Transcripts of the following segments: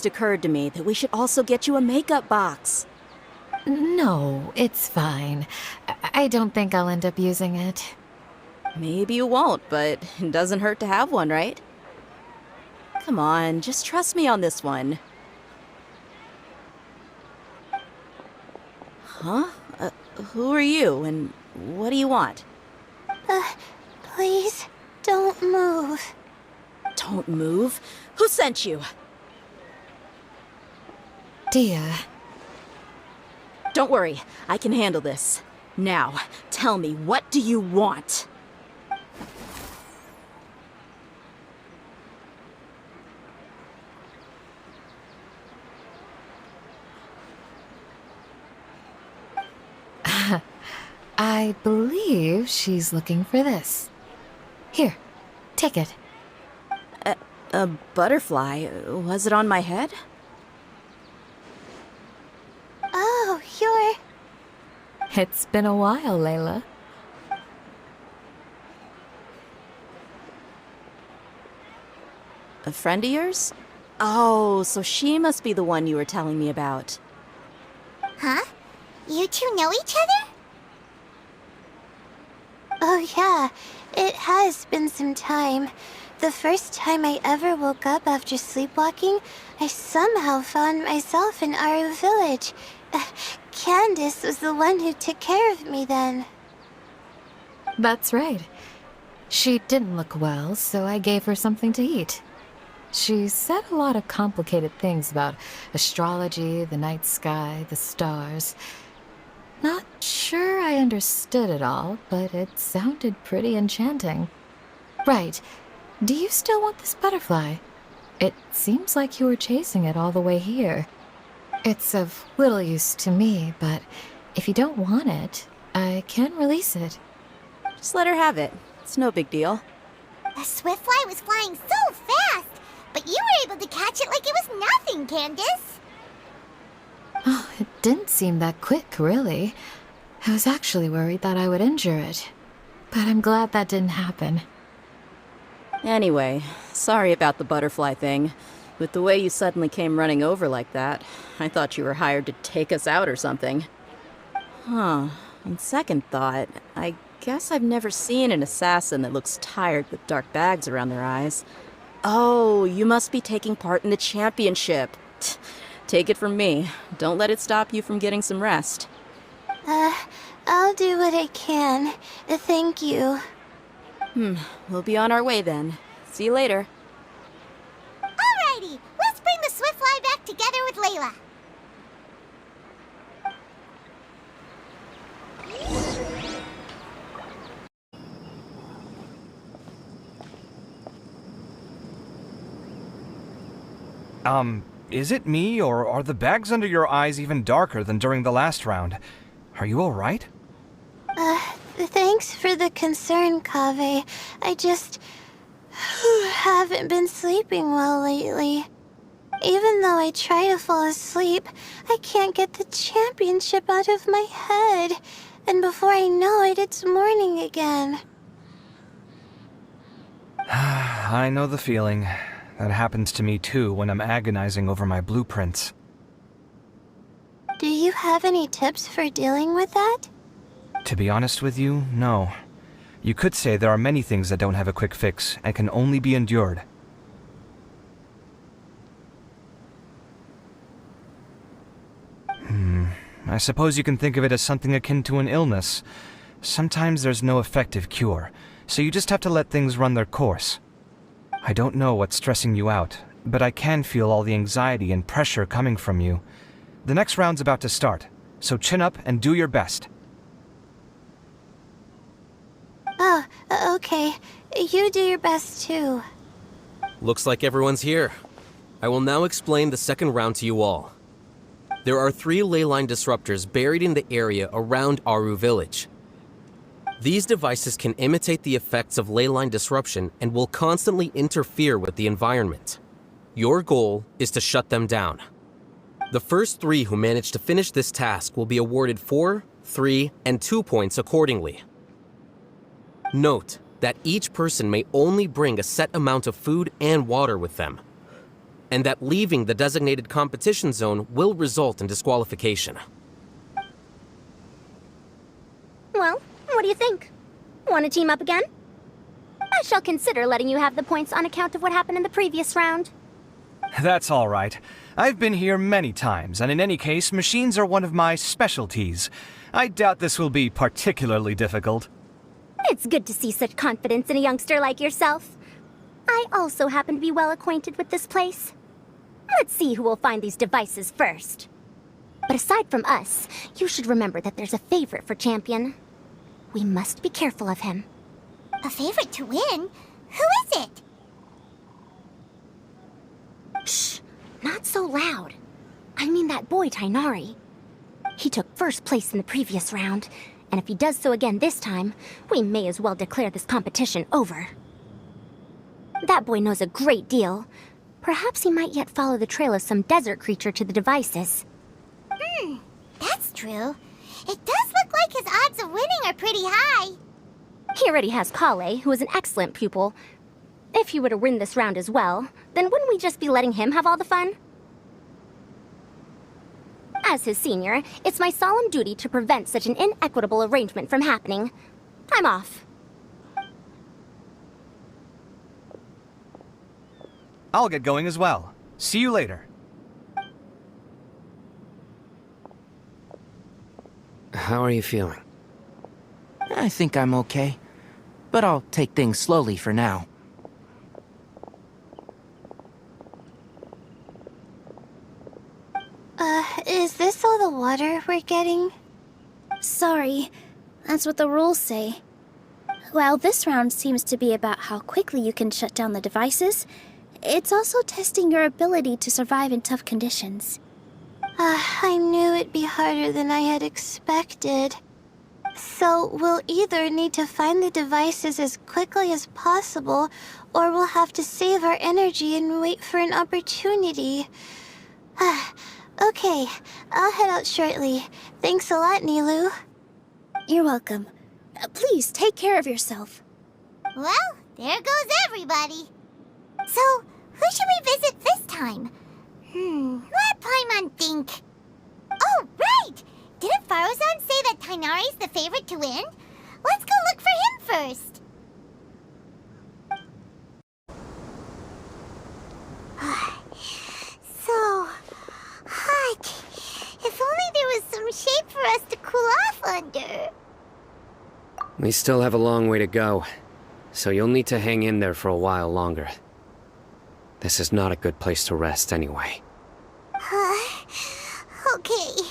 just occurred to me that we should also get you a makeup box. No, it's fine. I don't think I'll end up using it. Maybe you won't, but it doesn't hurt to have one, right? Come on, just trust me on this one. Huh? Who are you, and what do you want? Please, don't move. Don't move? Who sent you? Dia. Don't worry, I can handle this. Now, tell me, what do you want? I believe she's looking for this. Here, take it. A butterfly? Was it on my head? Oh, you're... It's been a while, Layla. A friend of yours? Oh, so she must be the one you were telling me about. Huh? You two know each other? Oh yeah, it has been some time. The first time I ever woke up after sleepwalking, I somehow found myself in Aru village. Candace was the one who took care of me then. That's right. She didn't look well, so I gave her something to eat. She said a lot of complicated things about astrology, the night sky, the stars. Not sure I understood it all, but it sounded pretty enchanting. Right. Do you still want this butterfly? It seems like you were chasing it all the way here. It's of little use to me, but if you don't want it, I can release it. Just let her have it. It's no big deal. The Swiftfly was flying so fast, but you were able to catch it like it was nothing, Candace. Oh, it didn't seem that quick, really. I was actually worried that I would injure it. But I'm glad that didn't happen. Anyway, sorry about the butterfly thing. With the way you suddenly came running over like that, I thought you were hired to take us out or something. Huh. On second thought, I guess I've never seen an assassin that looks tired with dark bags around their eyes. Oh, you must be taking part in the championship. Take it from me. Don't let it stop you from getting some rest. I'll do what I can. Thank you. We'll be on our way then. See you later. Alrighty, let's bring the Swiftfly back together with Layla. Is it me, or are the bags under your eyes even darker than during the last round? Are you alright? Thanks for the concern, Kaveh. I just... haven't been sleeping well lately. Even though I try to fall asleep, I can't get the championship out of my head. And before I know it, it's morning again. I know the feeling. That happens to me too when I'm agonizing over my blueprints. Do you have any tips for dealing with that? To be honest with you, no. You could say there are many things that don't have a quick fix and can only be endured. I suppose you can think of it as something akin to an illness. Sometimes there's no effective cure, so you just have to let things run their course. I don't know what's stressing you out, but I can feel all the anxiety and pressure coming from you. The next round's about to start, so chin up and do your best. Oh, okay. You do your best too. Looks like everyone's here. I will now explain the second round to you all. There are 3 leyline disruptors buried in the area around Aru village. These devices can imitate the effects of leyline disruption and will constantly interfere with the environment. Your goal is to shut them down. The first 3 who manage to finish this task will be awarded 4, 3, and 2 points accordingly. Note that each person may only bring a set amount of food and water with them. and that leaving the designated competition zone will result in disqualification. Well, what do you think? Want to team up again? I shall consider letting you have the points on account of what happened in the previous round. That's all right. I've been here many times, and in any case, machines are one of my specialties. I doubt this will be particularly difficult. It's good to see such confidence in a youngster like yourself. I also happen to be well acquainted with this place. Let's see who will find these devices first. But aside from us, you should remember that there's a favorite for champion. We must be careful of him. A favorite to win? Who is it? Shh! Not so loud. I mean that boy, Tainari. He took first place in the previous round, and if he does so again this time, we may as well declare this competition over. That boy knows a great deal. Perhaps he might yet follow the trail of some desert creature to the devices. That's true. It does look like his odds of winning are pretty high. He already has Kale, who is an excellent pupil. If he were to win this round as well, then wouldn't we just be letting him have all the fun? As his senior, it's my solemn duty to prevent such an inequitable arrangement from happening. I'm off. I'll get going as well. See you later. How are you feeling? I think I'm okay, but I'll take things slowly for now. Is this all the water we're getting? Sorry, that's what the rules say. While this round seems to be about how quickly you can shut down the devices, it's also testing your ability to survive in tough conditions. I knew it'd be harder than I had expected. So we'll either need to find the devices as quickly as possible, or we'll have to save our energy and wait for an opportunity. Okay, I'll head out shortly. Thanks a lot, Nilu. You're welcome. Please take care of yourself. Well, there goes everybody. So, who should we visit this time? Let Paimon think. Oh, right! Didn't Farozan say that Tainari's the favorite to win? Let's go look for him first. So hot. If only there was some shade for us to cool off under. We still have a long way to go, so you'll need to hang in there for a while longer. This is not a good place to rest anyway. Okay.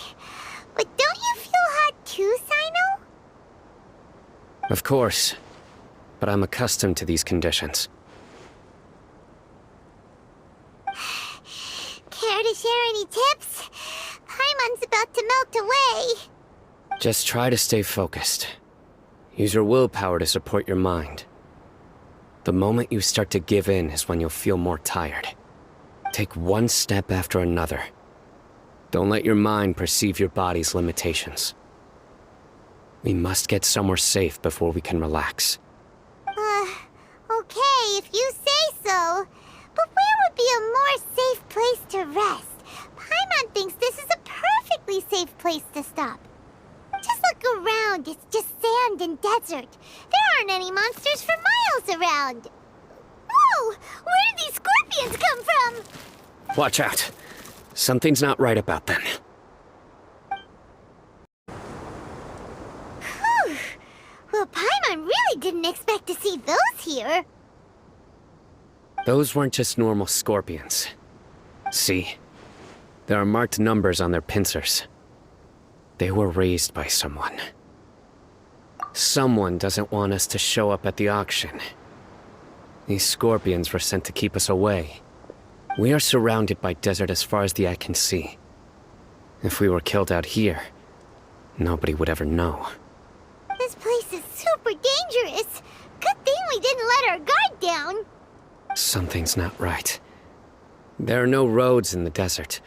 But don't you feel hot too, Sino? Of course, but I'm accustomed to these conditions. Care to share any tips? Paimon's about to melt away. Just try to stay focused. Use your willpower to support your mind. The moment you start to give in is when you'll feel more tired. Take one step after another. Don't let your mind perceive your body's limitations. We must get somewhere safe before we can relax. Okay, if you say so. But where would be a more safe place to rest? Paimon thinks this is a perfectly safe place to stop. Just look around, it's just sand and desert. There aren't any monsters for miles around. Whoa! Where did these scorpions come from? Watch out. Something's not right about them. Whew. Well, Paimon really didn't expect to see those here. Those weren't just normal scorpions. See? There are marked numbers on their pincers. They were raised by someone. Someone doesn't want us to show up at the auction. These scorpions were sent to keep us away. We are surrounded by desert as far as the eye can see. If we were killed out here, nobody would ever know. This place is super dangerous. Good thing we didn't let our guard down. Something's not right. There are no roads in the desert,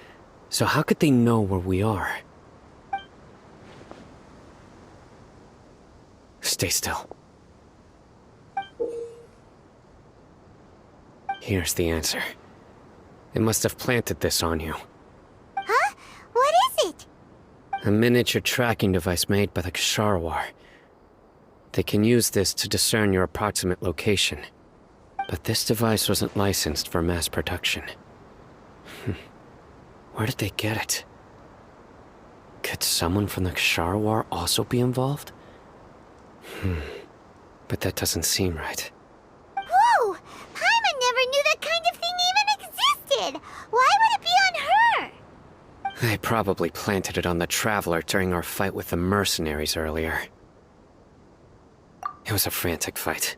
so how could they know where we are? Stay still. Here's the answer. They must have planted this on you. Huh? What is it? A miniature tracking device made by the Ksharawar. They can use this to discern your approximate location. But this device wasn't licensed for mass production. Where did they get it? Could someone from the Ksharawar also be involved? But that doesn't seem right. Whoa! Paimon never knew that kind of thing even existed! Why would it be on her? They probably planted it on the Traveler during our fight with the mercenaries earlier. It was a frantic fight.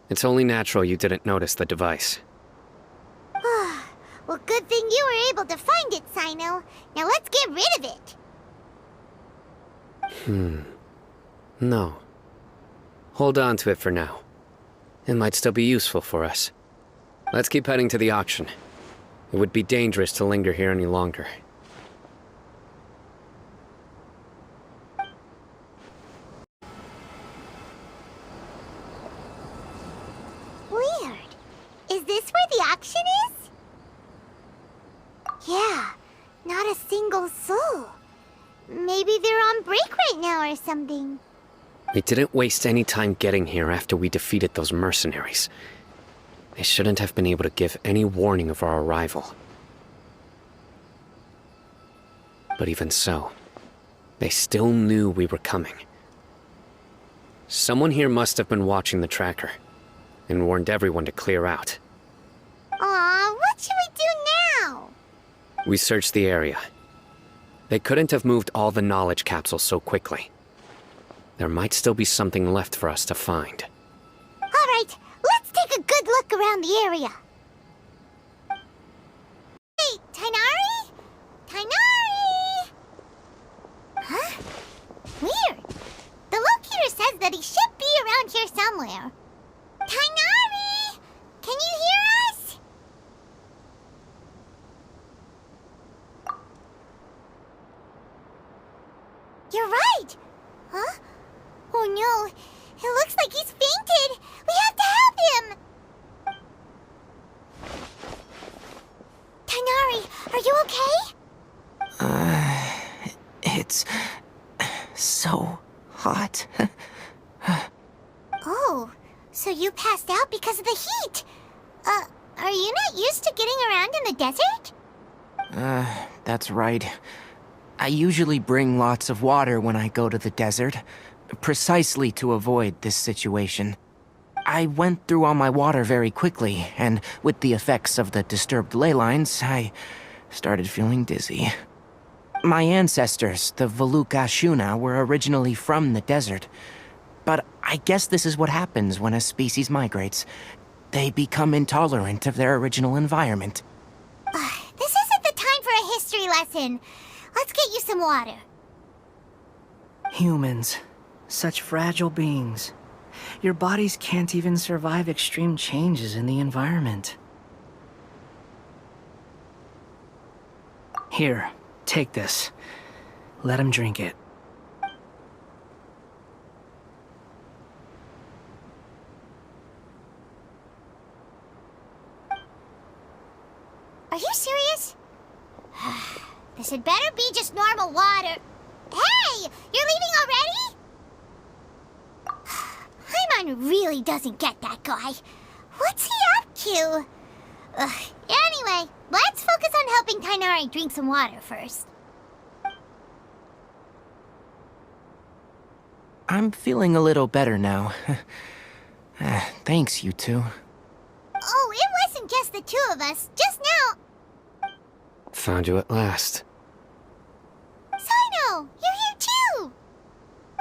It's only natural you didn't notice the device. Well, good thing you were able to find it, Sino. Now let's get rid of it. No. Hold on to it for now. It might still be useful for us. Let's keep heading to the auction. It would be dangerous to linger here any longer. Weird. Is this where the auction is? Yeah, not a single soul. Maybe they're on break right now or something. We didn't waste any time getting here after we defeated those mercenaries. They shouldn't have been able to give any warning of our arrival. But even so, they still knew we were coming. Someone here must have been watching the tracker and warned everyone to clear out. Aw, what should we do now? We searched the area. They couldn't have moved all the knowledge capsules so quickly. There might still be something left for us to find. Alright, let's take a good look around the area. Hey, Tainari? Tainari! Huh? Weird. The locator says that he should be around here somewhere. Tainari! Can you hear us? You're right! Huh? Oh no, it looks like he's fainted! We have to help him! Tainari, are you okay? It's so hot. Oh, so you passed out because of the heat? Are you not used to getting around in the desert? That's right. I usually bring lots of water when I go to the desert, precisely to avoid this situation. I went through all my water very quickly, and with the effects of the disturbed ley lines, I started feeling dizzy. My ancestors, the Veluka Shuna, were originally from the desert. But I guess this is what happens when a species migrates. They become intolerant of their original environment. This isn't the time for a history lesson. Let's get you some water. Humans. Such fragile beings. Your bodies can't even survive extreme changes in the environment. Here, take this. Let him drink it. Are you serious? This had better be just normal water. Hey! You're leaving already? Paimon really doesn't get that guy. What's he up to? Anyway, let's focus on helping Tainari drink some water first. I'm feeling a little better now. Thanks, you two. Oh, it wasn't just the two of us. Just now. Found you at last. Sino, you're here too.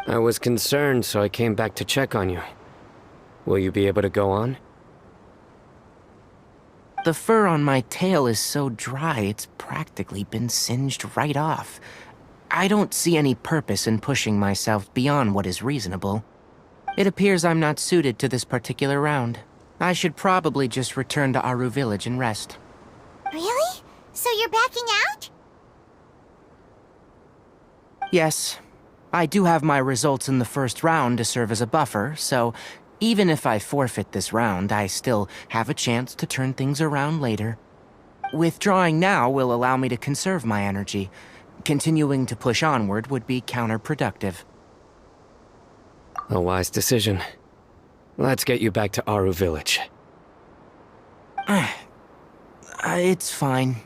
I was concerned, so I came back to check on you. Will you be able to go on? The fur on my tail is so dry, it's practically been singed right off. I don't see any purpose in pushing myself beyond what is reasonable. It appears I'm not suited to this particular round. I should probably just return to Aru Village and rest. Really? So you're backing out? Yes. I do have my results in the first round to serve as a buffer, so even if I forfeit this round, I still have a chance to turn things around later. Withdrawing now will allow me to conserve my energy. Continuing to push onward would be counterproductive. A wise decision. Let's get you back to Aru Village. It's fine.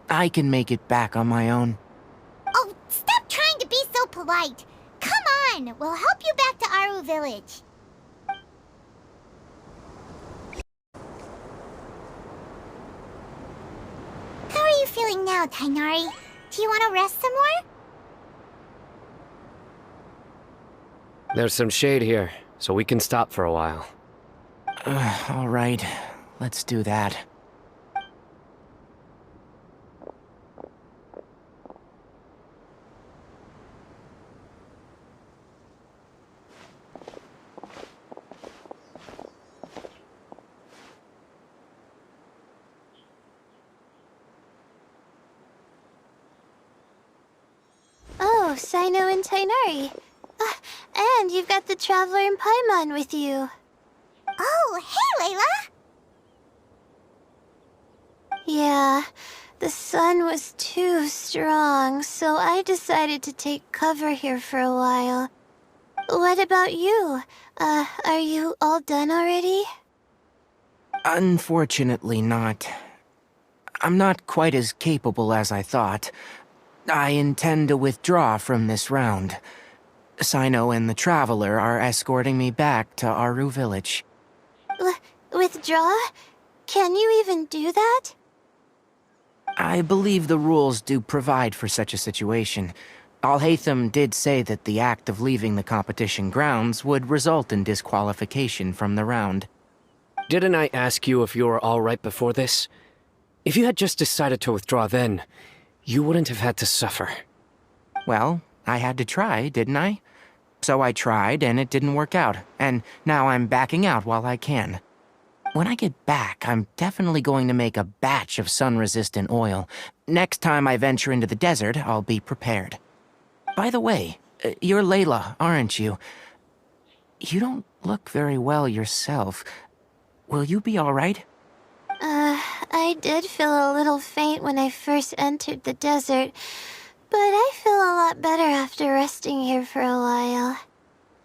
I can make it back on my own. Oh, stop trying to be so polite. Come on, we'll help you back to Aru Village. How are you feeling now, Tainari? Do you want to rest some more? There's some shade here, so we can stop for a while. All right, let's do that. Oh, Sino and Tainari. And you've got the Traveler and Paimon with you. Oh, hey, Layla! Yeah, the sun was too strong, so I decided to take cover here for a while. What about you? Are you all done already? Unfortunately not. I'm not quite as capable as I thought. I intend to withdraw from this round. Sino and the Traveler are escorting me back to Aru Village. Withdraw? Can you even do that? I believe the rules do provide for such a situation. Alhaitham did say that the act of leaving the competition grounds would result in disqualification from the round. Didn't I ask you if you were all right before this? If you had just decided to withdraw then, you wouldn't have had to suffer. Well, I had to try, didn't I? So I tried, and it didn't work out, and now I'm backing out while I can. When I get back, I'm definitely going to make a batch of sun-resistant oil. Next time I venture into the desert, I'll be prepared. By the way, you're Layla, aren't you? You don't look very well yourself. Will you be all right? I did feel a little faint when I first entered the desert, but I feel a lot better after resting here for a while.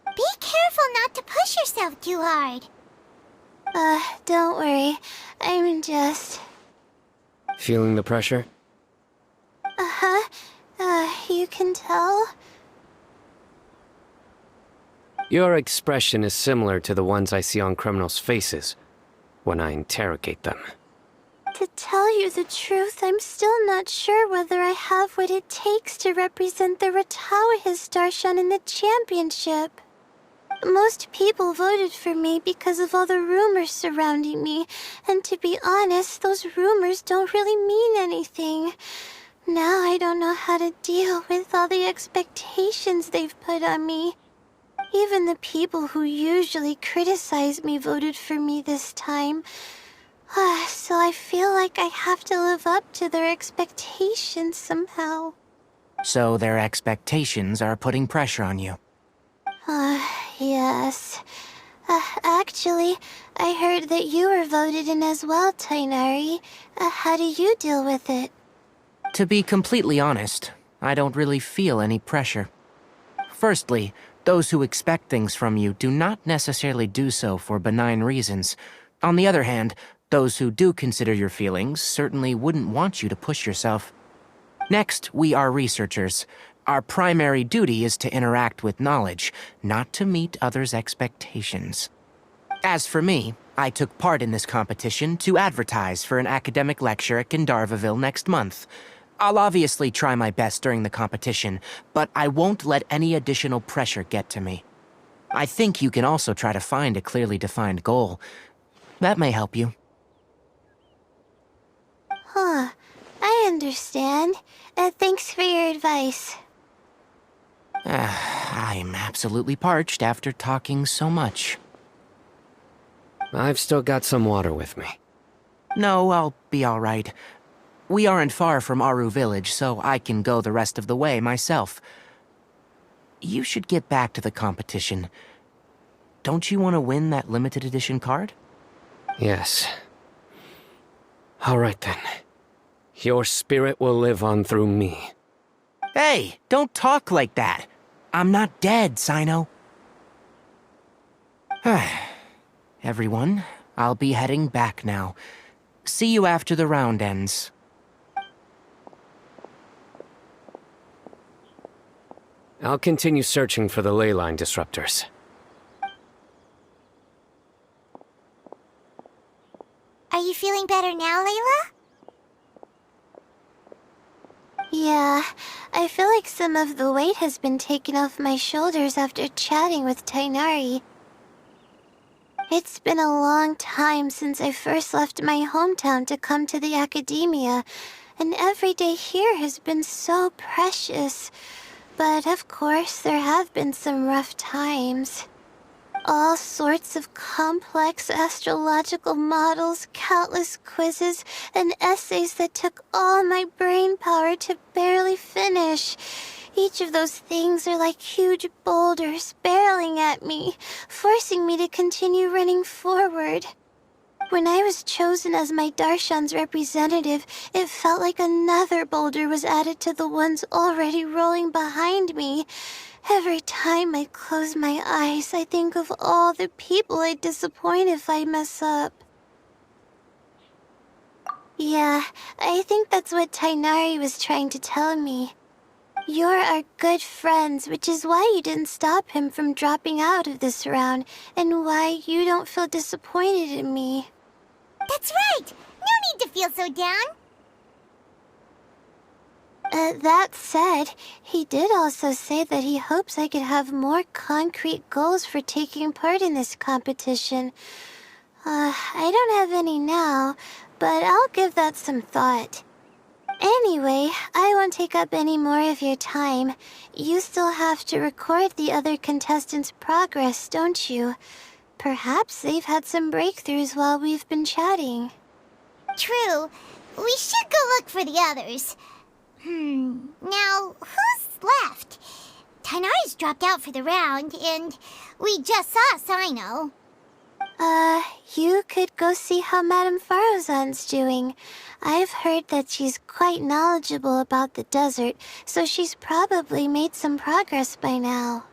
Be careful not to push yourself too hard. Don't worry. I'm just... Feeling the pressure? Uh-huh. You can tell? Your expression is similar to the ones I see on criminals' faces when I interrogate them. To tell you the truth, I'm still not sure whether I have what it takes to represent the Ratawa Histarshan in the championship. Most people voted for me because of all the rumors surrounding me, and to be honest, those rumors don't really mean anything. Now I don't know how to deal with all the expectations they've put on me. Even the people who usually criticize me voted for me this time. So I feel like I have to live up to their expectations somehow. So their expectations are putting pressure on you. Yes. Actually, I heard that you were voted in as well, Tainari. How do you deal with it? To be completely honest, I don't really feel any pressure. Firstly, those who expect things from you do not necessarily do so for benign reasons. On the other hand, those who do consider your feelings certainly wouldn't want you to push yourself. Next, we are researchers. Our primary duty is to interact with knowledge, not to meet others' expectations. As for me, I took part in this competition to advertise for an academic lecture at Gandharvaville next month. I'll obviously try my best during the competition, but I won't let any additional pressure get to me. I think you can also try to find a clearly defined goal. That may help you. Huh. I understand. Thanks for your advice. I'm absolutely parched after talking so much. I've still got some water with me. No, I'll be all right. We aren't far from Aru Village, so I can go the rest of the way myself. You should get back to the competition. Don't you want to win that limited edition card? Yes. All right then. Your spirit will live on through me. Hey, don't talk like that. I'm not dead, Sino. Everyone, I'll be heading back now. See you after the round ends. I'll continue searching for the ley line disruptors. Are you feeling better now, Layla? Yeah, I feel like some of the weight has been taken off my shoulders after chatting with Tighnari. It's been a long time since I first left my hometown to come to the academia, and every day here has been so precious. But of course, there have been some rough times. All sorts of complex astrological models, countless quizzes, and essays that took all my brain power to barely finish. Each of those things are like huge boulders barreling at me, forcing me to continue running forward. When I was chosen as my Darshan's representative, it felt like another boulder was added to the ones already rolling behind me. Every time I close my eyes, I think of all the people I'd disappoint if I mess up. Yeah, I think that's what Tighnari was trying to tell me. You're our good friends, which is why you didn't stop him from dropping out of this round, and why you don't feel disappointed in me. That's right! No need to feel so down! That said, he did also say that he hopes I could have more concrete goals for taking part in this competition. I don't have any now, but I'll give that some thought. Anyway, I won't take up any more of your time. You still have to record the other contestants' progress, don't you? Perhaps they've had some breakthroughs while we've been chatting. True. We should go look for the others. Now, who's left? Tighnari's dropped out for the round, and we just saw Sino. You could go see how Madame Farozan's doing. I've heard that she's quite knowledgeable about the desert, so she's probably made some progress by now.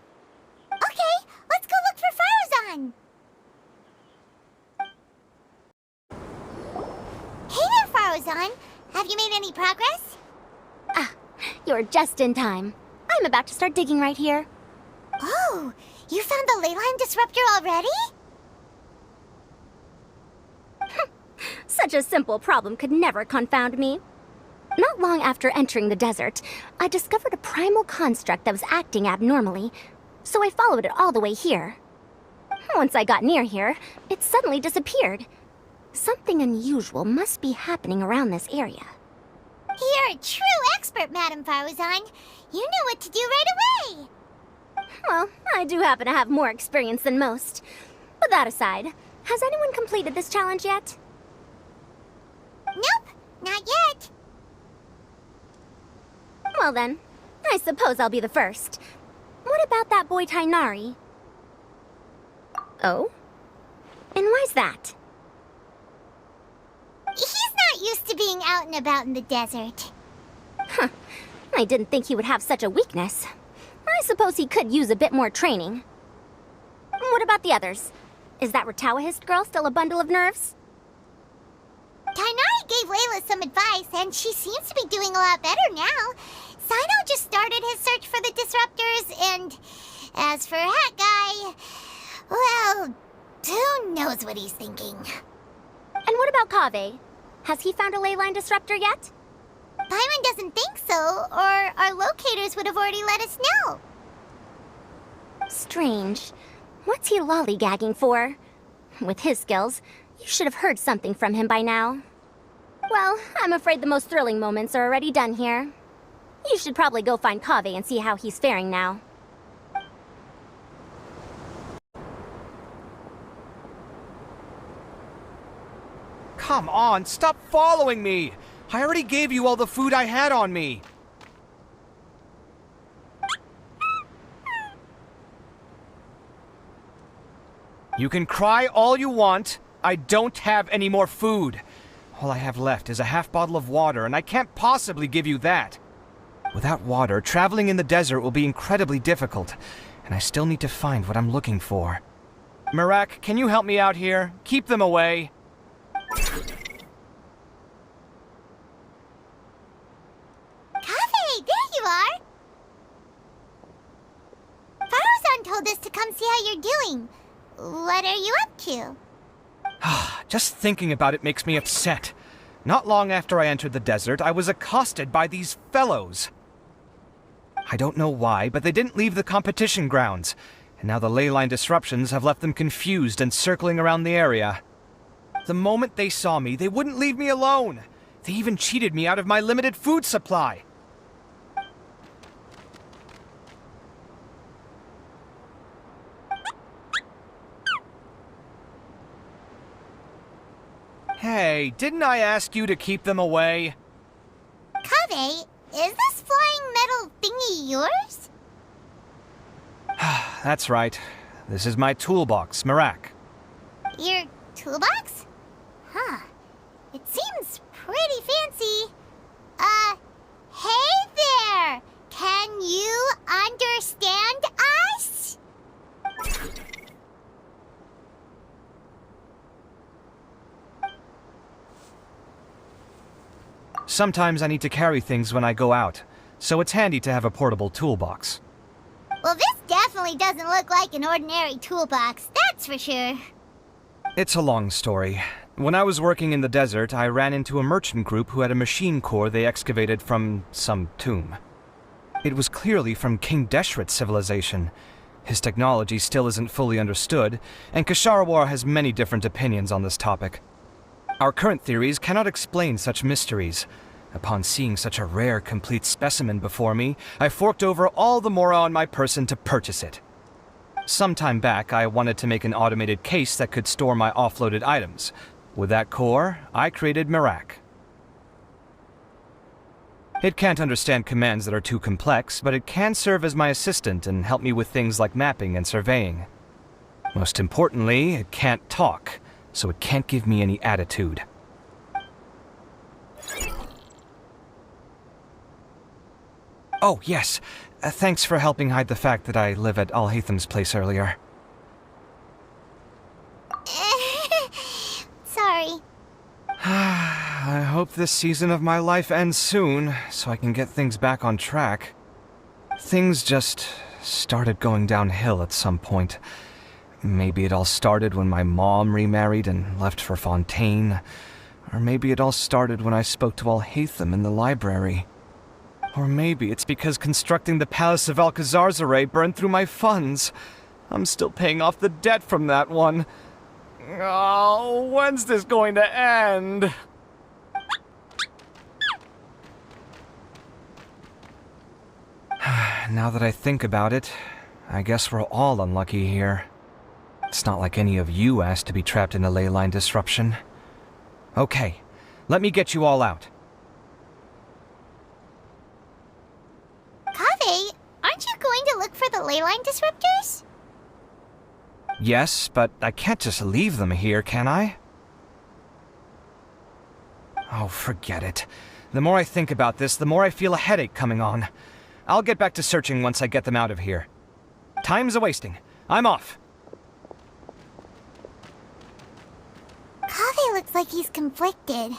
Okay, let's go look for Farozan. Hey there, Farozan. Have you made any progress? You're just in time. I'm about to start digging right here. Oh, you found the ley line disruptor already? Such a simple problem could never confound me. Not long after entering the desert, I discovered a primal construct that was acting abnormally, so I followed it all the way here. Once I got near here, it suddenly disappeared. Something unusual must be happening around this area. You're a true expert, Madame Farozan. You knew what to do right away. Well, I do happen to have more experience than most. But that aside, has anyone completed this challenge yet? Nope, not yet. Well then, I suppose I'll be the first. What about that boy Tighnari? Oh? And why's that? He's not used to being out and about in the desert. Huh. I didn't think he would have such a weakness. I suppose he could use a bit more training. What about the others? Is that Ratawahist girl still a bundle of nerves? Tighnari gave Layla some advice, and she seems to be doing a lot better now. Sino just started his search for the disruptors, and as for Hat Guy, well, who knows what he's thinking. And what about Kaveh? Has he found a ley line disruptor yet? Paimon doesn't think so, or our locators would have already let us know. Strange. What's he lollygagging for? With his skills, you should have heard something from him by now. Well, I'm afraid the most thrilling moments are already done here. You should probably go find Kaveh and see how he's faring now. Come on, stop following me! I already gave you all the food I had on me! You can cry all you want. I don't have any more food. All I have left is a half bottle of water, and I can't possibly give you that. Without water, traveling in the desert will be incredibly difficult, and I still need to find what I'm looking for. Mirak, can you help me out here? Keep them away. Kaveh, there you are! Farozan told us to come see how you're doing. What are you up to? Just thinking about it makes me upset. Not long after I entered the desert, I was accosted by these fellows. I don't know why, but they didn't leave the competition grounds, and now the ley line disruptions have left them confused and circling around the area. The moment they saw me, they wouldn't leave me alone. They even cheated me out of my limited food supply. Hey, didn't I ask you to keep them away? Kaveh, is this flying metal thingy yours? That's right. This is my toolbox, Mirak. Your toolbox? Huh. It seems pretty fancy. Hey there! Can you understand us? Sometimes I need to carry things when I go out, so it's handy to have a portable toolbox. Well, this definitely doesn't look like an ordinary toolbox, that's for sure. It's a long story. When I was working in the desert, I ran into a merchant group who had a machine core they excavated from some tomb. It was clearly from King Deshret's civilization. His technology still isn't fully understood, and Kasharawar has many different opinions on this topic. Our current theories cannot explain such mysteries. Upon seeing such a rare, complete specimen before me, I forked over all the mora on my person to purchase it. Some time back, I wanted to make an automated case that could store my offloaded items. With that core, I created Mirak. It can't understand commands that are too complex, but it can serve as my assistant and help me with things like mapping and surveying. Most importantly, it can't talk, so it can't give me any attitude. Oh, yes. Thanks for helping hide the fact that I live at Al-Haytham's place earlier. Sorry. I hope this season of my life ends soon, so I can get things back on track. Things just started going downhill at some point. Maybe it all started when my mom remarried and left for Fontaine. Or maybe it all started when I spoke to Al-Haytham in the library. Or maybe it's because constructing the Palace of Alcazar's burned through my funds. I'm still paying off the debt from that one. Oh, when's this going to end? Now that I think about it, I guess we're all unlucky here. It's not like any of you asked to be trapped in a ley line disruption. Okay, let me get you all out. Kaveh, aren't you going to look for the ley line disruptors? Yes, but I can't just leave them here, can I? Oh, forget it. The more I think about this, the more I feel a headache coming on. I'll get back to searching once I get them out of here. Time's a-wasting. I'm off. Kaveh looks like he's conflicted.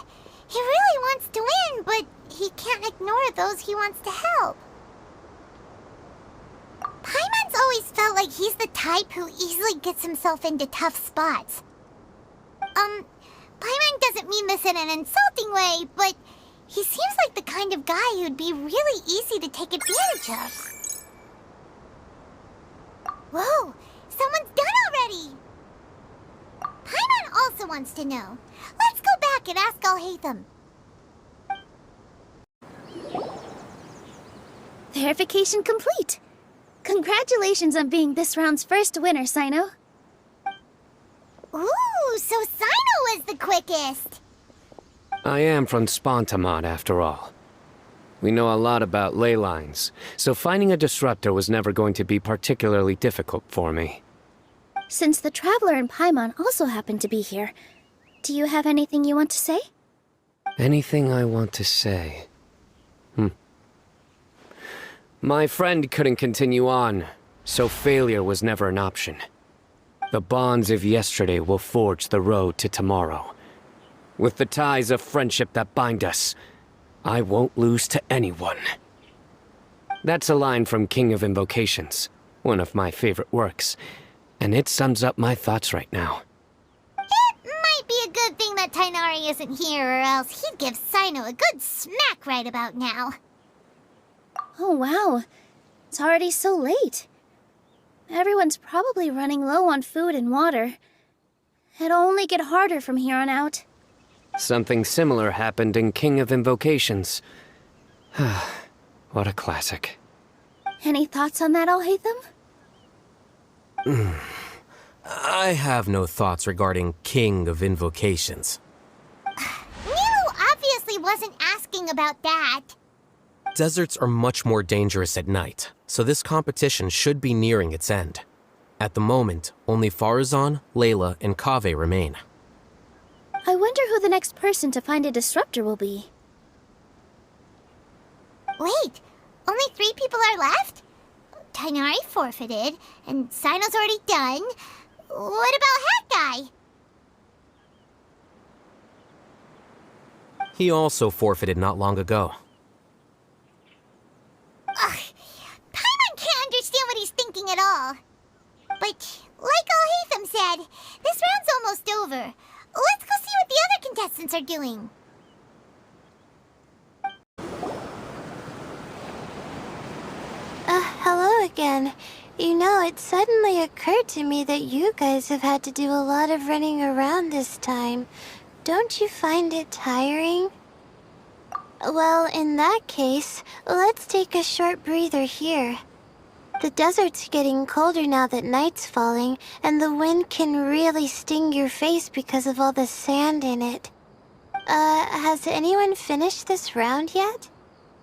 He really wants to win, but he can't ignore those he wants to help. Paimon's always felt like he's the type who easily gets himself into tough spots. Paimon doesn't mean this in an insulting way, but he seems like the kind of guy who'd be really easy to take advantage of. Whoa, someone's done already! Paimon also wants to know. Let's go back and ask Al-Haytham. Verification complete. Congratulations on being this round's first winner, Sino. Ooh, so Sino was the quickest! I am from Spontamod, after all. We know a lot about ley lines, so finding a disruptor was never going to be particularly difficult for me. Since the Traveler and Paimon also happen to be here, do you have anything you want to say? Anything I want to say? My friend couldn't continue on, so failure was never an option. The bonds of yesterday will forge the road to tomorrow. With the ties of friendship that bind us, I won't lose to anyone. That's a line from King of Invocations, one of my favorite works, and it sums up my thoughts right now. It might be a good thing that Tainari isn't here, or else he'd give Sino a good smack right about now. Oh wow, it's already so late. Everyone's probably running low on food and water. It'll only get harder from here on out. Something similar happened in King of Invocations. What a classic. Any thoughts on that, Alhaitham? I have no thoughts regarding King of Invocations. Milu obviously wasn't asking about that. Deserts are much more dangerous at night, so this competition should be nearing its end. At the moment, only Farazan, Layla, and Kaveh remain. I wonder who the next person to find a disruptor will be. Wait, only 3 people are left? Tainari forfeited, and Sino's already done. What about Hat Guy? He also forfeited not long ago. Ugh, Paimon can't understand what he's thinking at all. But, like Alhaitham said, this round's almost over. Let's go see what the other contestants are doing. Hello again. You know, it suddenly occurred to me that you guys have had to do a lot of running around this time. Don't you find it tiring? Well, in that case, let's take a short breather here. The desert's getting colder now that night's falling, and the wind can really sting your face because of all the sand in it. Has anyone finished this round yet?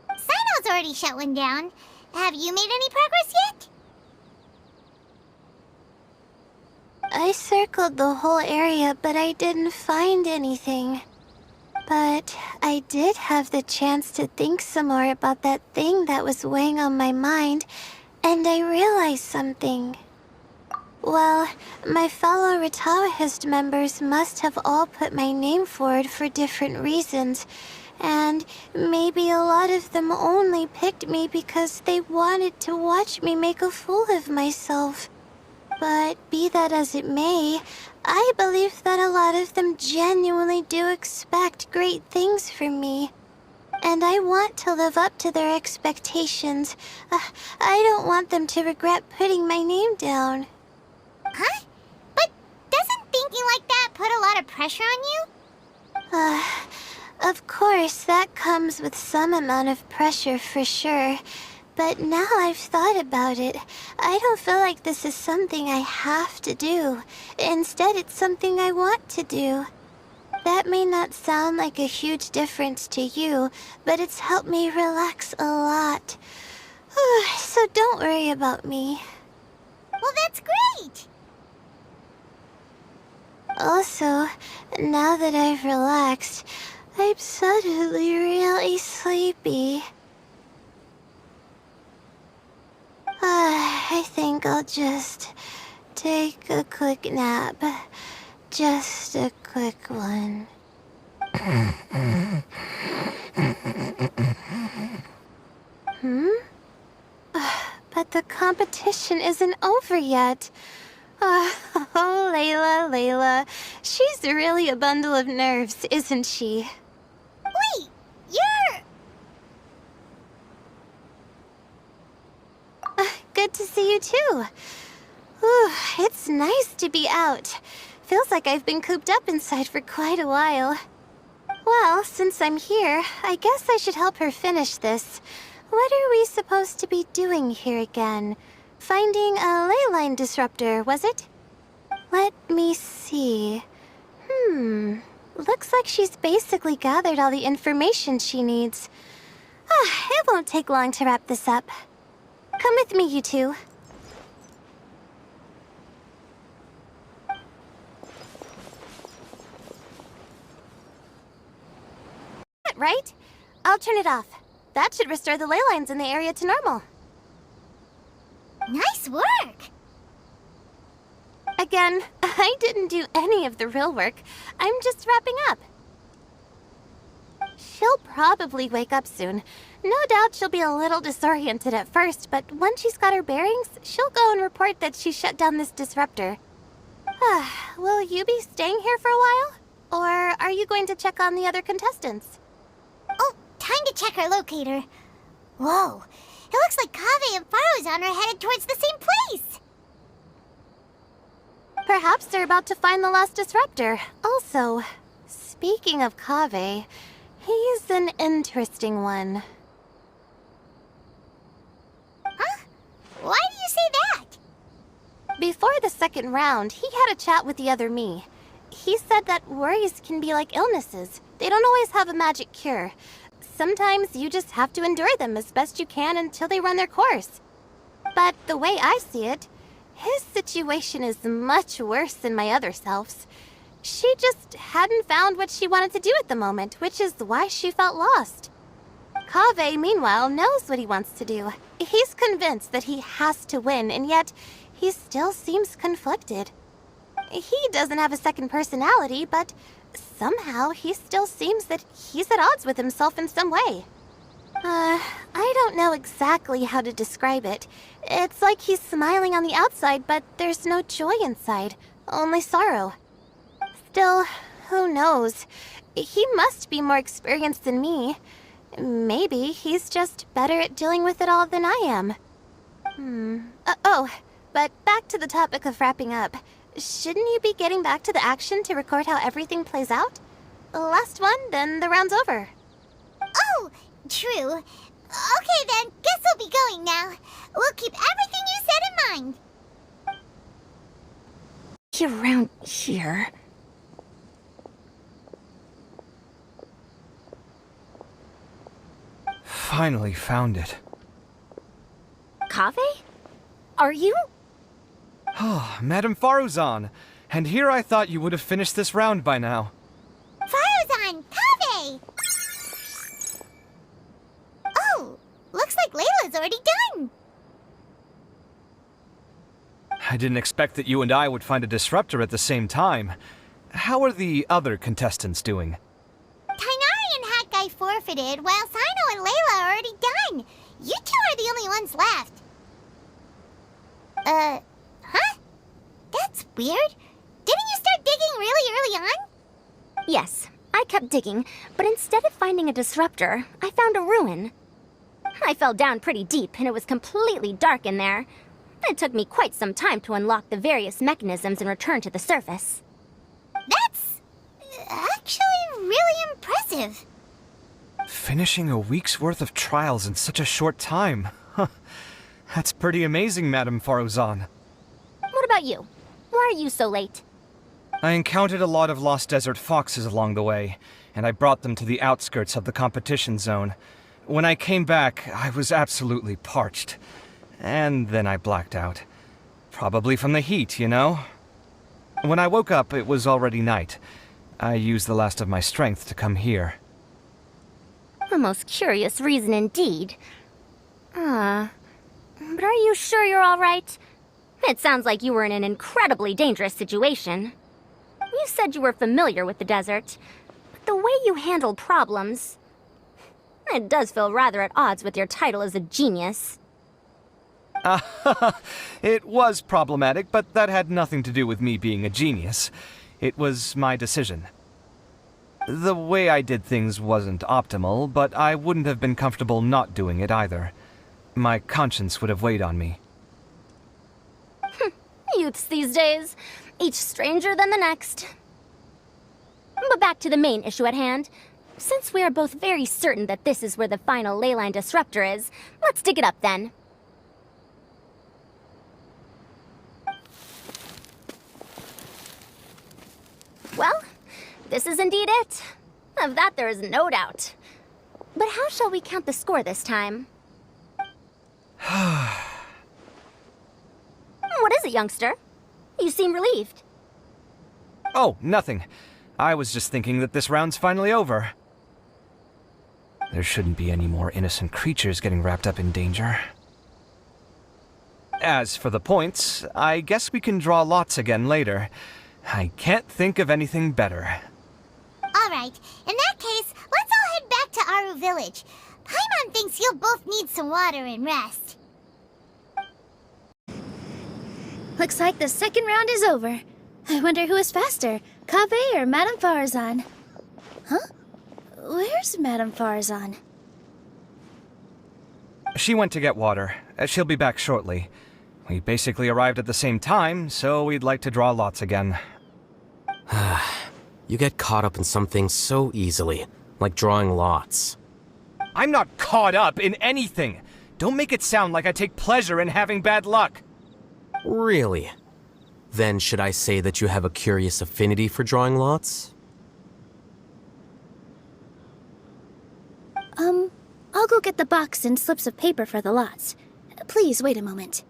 Sino's already shut one down. Have you made any progress yet? I circled the whole area, but I didn't find anything. But I did have the chance to think some more about that thing that was weighing on my mind, and I realized something. Well, my fellow Retawahist members must have all put my name forward for different reasons, and maybe a lot of them only picked me because they wanted to watch me make a fool of myself. But be that as it may, I believe that a lot of them genuinely do expect great things from me. And I want to live up to their expectations. I don't want them to regret putting my name down. Huh? But doesn't thinking like that put a lot of pressure on you? Of course, that comes with some amount of pressure for sure. But now I've thought about it, I don't feel like this is something I have to do. Instead, it's something I want to do. That may not sound like a huge difference to you, but it's helped me relax a lot. So don't worry about me. Well, that's great! Also, now that I've relaxed, I'm suddenly really sleepy. I think I'll just take a quick nap. Just a quick one. But the competition isn't over yet. Oh, Layla. She's really a bundle of nerves, isn't she? Wait, you're... Good to see you too. Ooh, it's nice to be out. Feels like I've been cooped up inside for quite a while. Well, since I'm here, I guess I should help her finish this. What are we supposed to be doing here again? Finding a ley line disruptor, was it? Let me see. Looks like she's basically gathered all the information she needs. It won't take long to wrap this up. Come with me, you two. it, right? I'll turn it off. That should restore the ley lines in the area to normal. Nice work! Again, I didn't do any of the real work. I'm just wrapping up. She'll probably wake up soon. No doubt she'll be a little disoriented at first, but once she's got her bearings, she'll go and report that she shut down this disruptor. Will you be staying here for a while? Or are you going to check on the other contestants? Oh, time to check our locator. Whoa, it looks like Kaveh and Faruzan are headed towards the same place. Perhaps they're about to find the last disruptor. Also, speaking of Kaveh, he's an interesting one. Huh? Why do you say that? Before the second round, he had a chat with the other me. He said that worries can be like illnesses. They don't always have a magic cure. Sometimes you just have to endure them as best you can until they run their course. But the way I see it, his situation is much worse than my other self's. She just hadn't found what she wanted to do at the moment, which is why she felt lost. Kaveh, meanwhile, knows what he wants to do. He's convinced that he has to win, and yet he still seems conflicted. He doesn't have a second personality, but somehow he still seems that he's at odds with himself in some way. I don't know exactly how to describe it. It's like he's smiling on the outside, but there's no joy inside, only sorrow. Still, who knows? He must be more experienced than me. Maybe he's just better at dealing with it all than I am. But back to the topic of wrapping up. Shouldn't you be getting back to the action to record how everything plays out? Last one, then the round's over. Oh, true. Okay then, guess we'll be going now. We'll keep everything you said in mind. Around here. Finally found it. Kaveh? Are you? Oh, Madame Faruzan. And here I thought you would have finished this round by now. Faruzan, Kaveh! Oh, looks like Layla's already done. I didn't expect that you and I would find a disruptor at the same time. How are the other contestants doing? Tainari and Hat Guy forfeited, while Sino and Layla are already done. You two are the only ones left. Huh? That's weird. Didn't you start digging really early on? Yes, I kept digging, but instead of finding a disruptor, I found a ruin. I fell down pretty deep, and it was completely dark in there. It took me quite some time to unlock the various mechanisms and return to the surface. That's actually really impressive. Finishing a week's worth of trials in such a short time. Huh. That's pretty amazing, Madame Faruzan. What about you? Why are you so late? I encountered a lot of lost desert foxes along the way, and I brought them to the outskirts of the competition zone. When I came back, I was absolutely parched. And then I blacked out. Probably from the heat, you know? When I woke up, it was already night. I used the last of my strength to come here. A most curious reason indeed. But are you sure you're all right? It sounds like you were in an incredibly dangerous situation. You said you were familiar with the desert, but the way you handled problems... It does feel rather at odds with your title as a genius. It was problematic, but that had nothing to do with me being a genius. It was my decision. The way I did things wasn't optimal, but I wouldn't have been comfortable not doing it either. My conscience would have weighed on me. Youths these days, each stranger than the next. But back to the main issue at hand. Since we are both very certain that this is where the final leyline disruptor is, let's dig it up then. Well, this is indeed it. Of that there is no doubt. But how shall we count the score this time? What is it, youngster? You seem relieved. Oh, nothing. I was just thinking that this round's finally over. There shouldn't be any more innocent creatures getting wrapped up in danger. As for the points, I guess we can draw lots again later. I can't think of anything better. Alright, in that case, let's all head back to Aru Village. Paimon thinks you'll both need some water and rest. Looks like the second round is over. I wonder who is faster, Kaveh or Madame Farazan? Huh? Where's Madame Farazan? She went to get water. She'll be back shortly. We basically arrived at the same time, so we'd like to draw lots again. You get caught up in some things so easily, like drawing lots. I'm not caught up in anything! Don't make it sound like I take pleasure in having bad luck! Really? Then should I say that you have a curious affinity for drawing lots? I'll go get the box and slips of paper for the lots. Please wait a moment.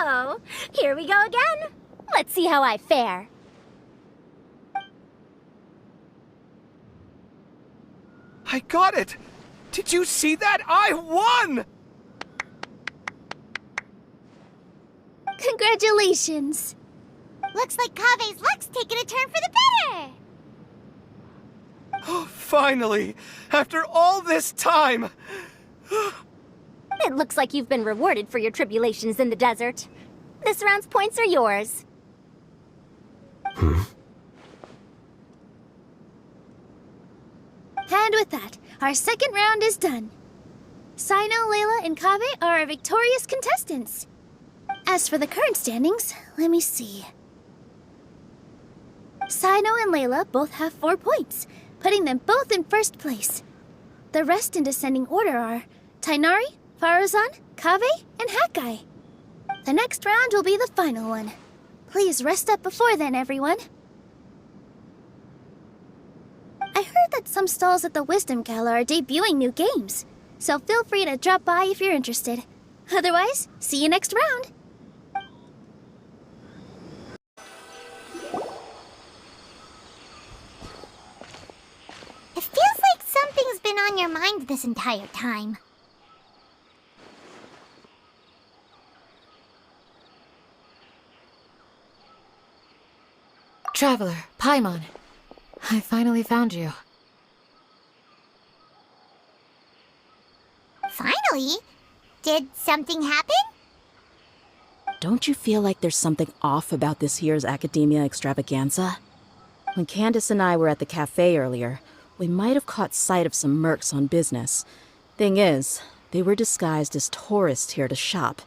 Oh, here we go again. Let's see how I fare. I got it! Did you see that? I won! Congratulations! Looks like Kaveh's luck's taking a turn for the better. Oh, finally! After all this time! It looks like you've been rewarded for your tribulations in the desert. This round's points are yours. And with that, our second round is done. Sino, Layla, and Kaveh are our victorious contestants. As for the current standings, let me see. Sino and Layla both have 4 points, putting them both in first place. The rest in descending order are Tainari, Farazan, Kaveh, and Hakai. The next round will be the final one. Please rest up before then, everyone. I heard that some stalls at the Wisdom Gala are debuting new games, so feel free to drop by if you're interested. Otherwise, see you next round. It feels like something's been on your mind this entire time. Traveler, Paimon. I finally found you. Finally? Did something happen? Don't you feel like there's something off about this year's Academia Extravaganza? When Candace and I were at the cafe earlier, we might have caught sight of some mercs on business. Thing is, they were disguised as tourists here to shop.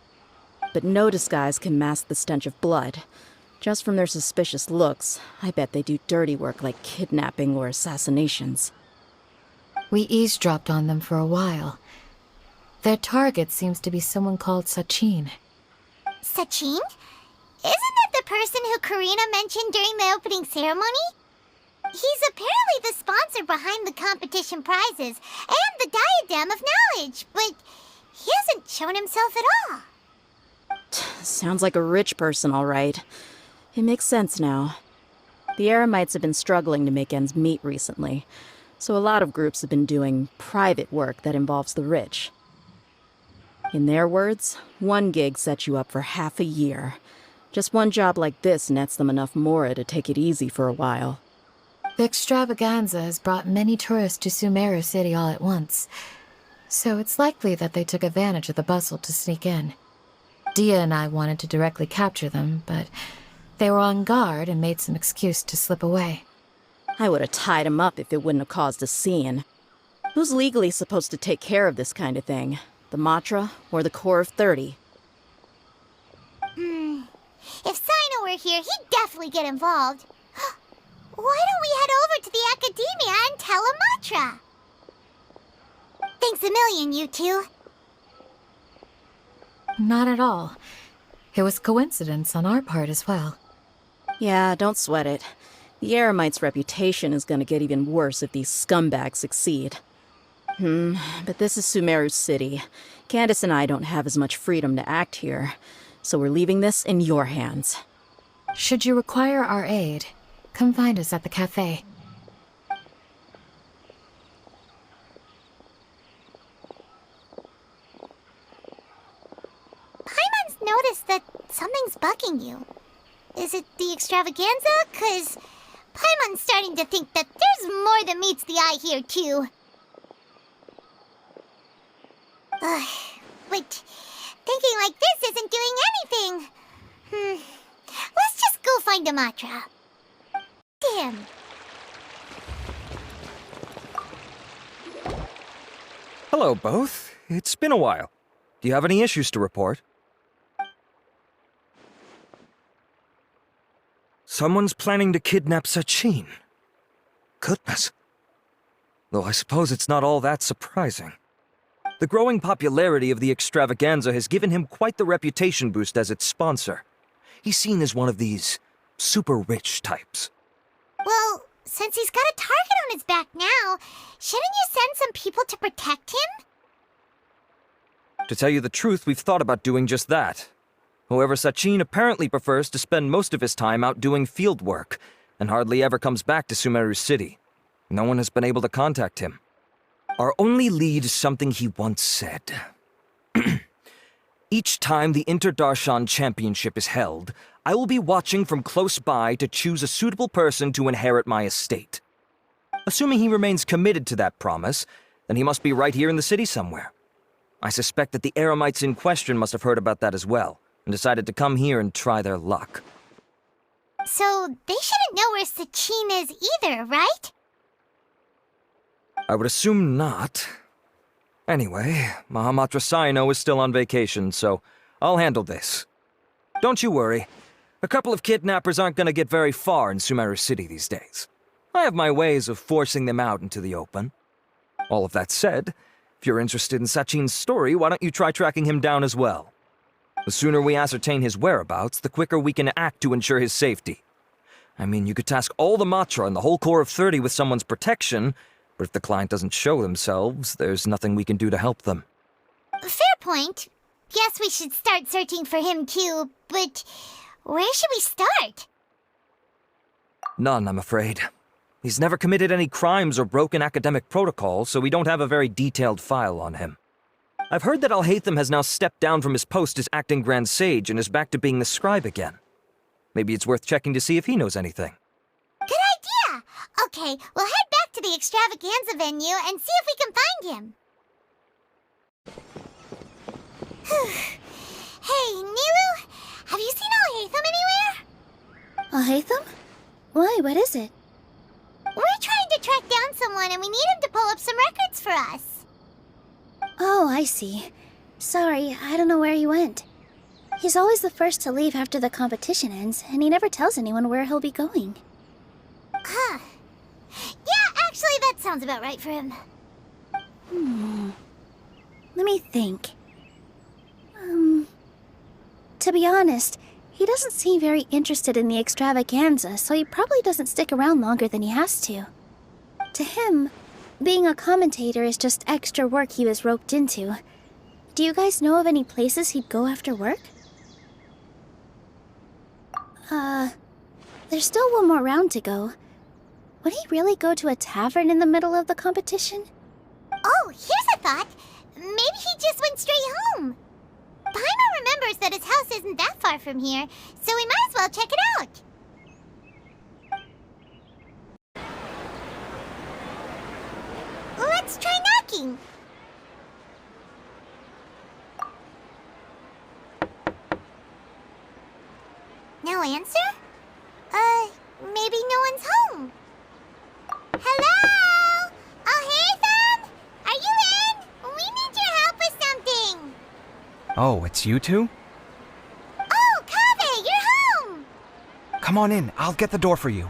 But no disguise can mask the stench of blood. Just from their suspicious looks, I bet they do dirty work like kidnapping or assassinations. We eavesdropped on them for a while. Their target seems to be someone called Sachin. Sachin? Isn't that the person who Karina mentioned during the opening ceremony? He's apparently the sponsor behind the competition prizes and the Diadem of Knowledge, but he hasn't shown himself at all. Sounds like a rich person, all right. It makes sense now. The Eremites have been struggling to make ends meet recently, so a lot of groups have been doing private work that involves the rich. In their words, one gig sets you up for half a year. Just one job like this nets them enough mora to take it easy for a while. The extravaganza has brought many tourists to Sumeru City all at once, so it's likely that they took advantage of the bustle to sneak in. Dia and I wanted to directly capture them, but they were on guard and made some excuse to slip away. I would have tied him up if it wouldn't have caused a scene. Who's legally supposed to take care of this kind of thing? The Matra or the Corps of 30? If Sino were here, he'd definitely get involved. Why don't we head over to the Academia and tell Amatra? Thanks a million, you two. Not at all. It was coincidence on our part as well. Yeah, don't sweat it. The Eremites' reputation is gonna get even worse if these scumbags succeed. But this is Sumeru City. Candace and I don't have as much freedom to act here, so we're leaving this in your hands. Should you require our aid, come find us at the cafe. Paimon's noticed that something's bugging you. Is it the extravaganza? 'Cause Paimon's starting to think that there's more than meets the eye here, too. But thinking like this isn't doing anything. Let's just go find Amatra. Damn. Hello, both. It's been a while. Do you have any issues to report? Someone's planning to kidnap Sachin. Goodness. Though I suppose it's not all that surprising. The growing popularity of the extravaganza has given him quite the reputation boost as its sponsor. He's seen as one of these super-rich types. Well, since he's got a target on his back now, shouldn't you send some people to protect him? To tell you the truth, we've thought about doing just that. However, Sachin apparently prefers to spend most of his time out doing field work, and hardly ever comes back to Sumeru City. No one has been able to contact him. Our only lead is something he once said. Each time the Inter-Darshan Championship is held, I will be watching from close by to choose a suitable person to inherit my estate. Assuming he remains committed to that promise, then he must be right here in the city somewhere. I suspect that the Eremites in question must have heard about that as well, and decided to come here and try their luck. So they shouldn't know where Sachin is either, right? I would assume not. Anyway, Mahamatra Saino is still on vacation, so I'll handle this. Don't you worry. A couple of kidnappers aren't going to get very far in Sumeru City these days. I have my ways of forcing them out into the open. All of that said, if you're interested in Sachin's story, why don't you try tracking him down as well? The sooner we ascertain his whereabouts, the quicker we can act to ensure his safety. I mean, you could task all the Matra and the whole Corps of 30 with someone's protection, but if the client doesn't show themselves, there's nothing we can do to help them. Fair point. Guess we should start searching for him too, but where should we start? None, I'm afraid. He's never committed any crimes or broken academic protocol, so we don't have a very detailed file on him. I've heard that Alhaitham has now stepped down from his post as acting Grand Sage and is back to being the scribe again. Maybe it's worth checking to see if he knows anything. Good idea! Okay, we'll head back to the extravaganza venue and see if we can find him. Hey, Nilu, have you seen Alhaitham anywhere? Alhaitham? Why, what is it? We're trying to track down someone and we need him to pull up some records for us. Oh, I see. Sorry, I don't know where he went. He's always the first to leave after the competition ends, and he never tells anyone where he'll be going. Huh. Yeah, actually, that sounds about right for him. Let me think. To be honest, he doesn't seem very interested in the extravaganza, so he probably doesn't stick around longer than he has to. To him, being a commentator is just extra work he was roped into. Do you guys know of any places he'd go after work? There's still one more round to go. Would he really go to a tavern in the middle of the competition? Oh, here's a thought. Maybe he just went straight home. Paimon remembers that his house isn't that far from here, so we might as well check it out. Let's try knocking. No answer? Maybe no one's home. Hello? Alhaitham? Are you in? We need your help with something. Oh, it's you two? Oh, Kaveh, you're home! Come on in, I'll get the door for you.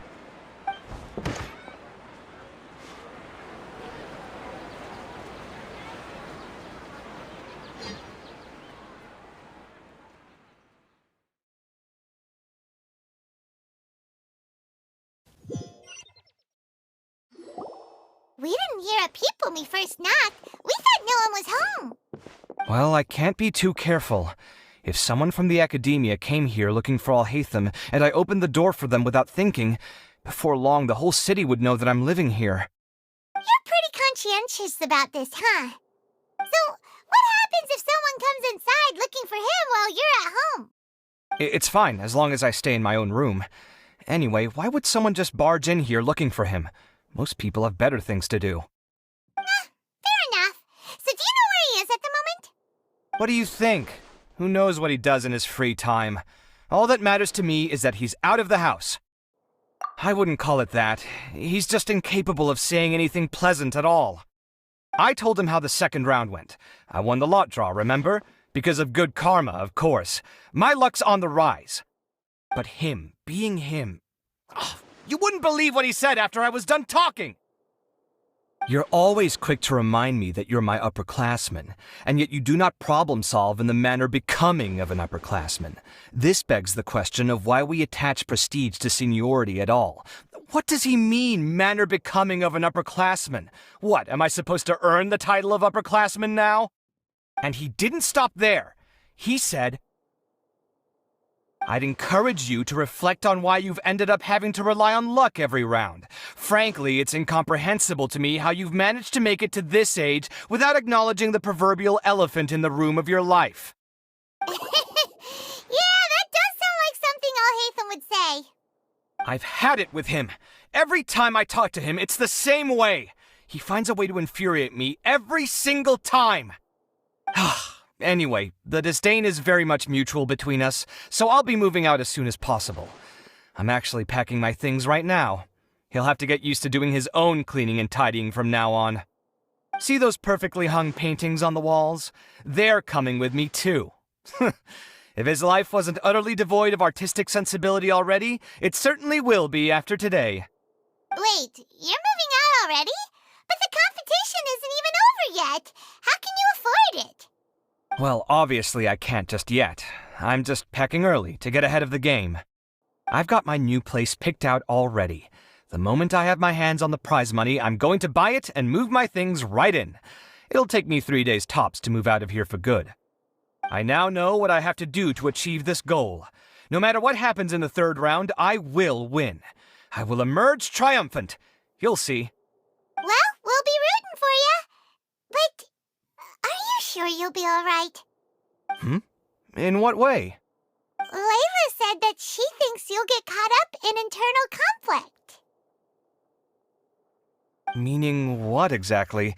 We didn't hear a peep when we first knocked. We thought no one was home. Well, I can't be too careful. If someone from the academia came here looking for Alhaitham, and I opened the door for them without thinking, Before long, the whole city would know that I'm living here. You're pretty conscientious about this, huh? So, what happens if someone comes inside looking for him while you're at home? It's fine, as long as I stay in my own room. Anyway, why would someone just barge in here looking for him? Most people have better things to do. Fair enough. So do you know where he is at the moment? What do you think? Who knows what he does in his free time? All that matters to me is that he's out of the house. I wouldn't call it that. He's just incapable of saying anything pleasant at all. I told him how the second round went. I won the lot draw, remember? Because of good karma, of course. My luck's on the rise. But him, being him... Oh, you wouldn't believe what he said after I was done talking! You're always quick to remind me that you're my upperclassman, and yet you do not problem-solve in the manner becoming of an upperclassman. This begs the question of why we attach prestige to seniority at all. What does he mean, manner becoming of an upperclassman? What, am I supposed to earn the title of upperclassman now? And he didn't stop there. He said, I'd encourage you to reflect on why you've ended up having to rely on luck every round. Frankly, it's incomprehensible to me how you've managed to make it to this age without acknowledging the proverbial elephant in the room of your life. Yeah, that does sound like something Alhaitham would say. I've had it with him. Every time I talk to him, it's the same way. He finds a way to infuriate me every single time. Anyway, the disdain is very much mutual between us, so I'll be moving out as soon as possible. I'm actually packing my things right now. He'll have to get used to doing his own cleaning and tidying from now on. See those perfectly hung paintings on the walls? They're coming with me too. If his life wasn't utterly devoid of artistic sensibility already, it certainly will be after today. Wait, you're moving out already? But the competition isn't even over yet. How can you afford it? Well, obviously I can't just yet. I'm just packing early to get ahead of the game. I've got my new place picked out already. The moment I have my hands on the prize money, I'm going to buy it and move my things right in. It'll take me 3 days tops to move out of here for good. I now know what I have to do to achieve this goal. No matter what happens in the third round, I will win. I will emerge triumphant. You'll see. Well, we'll be rooting for you. But are you sure you'll be all right? In what way? Layla said that she thinks you'll get caught up in internal conflict. Meaning what exactly?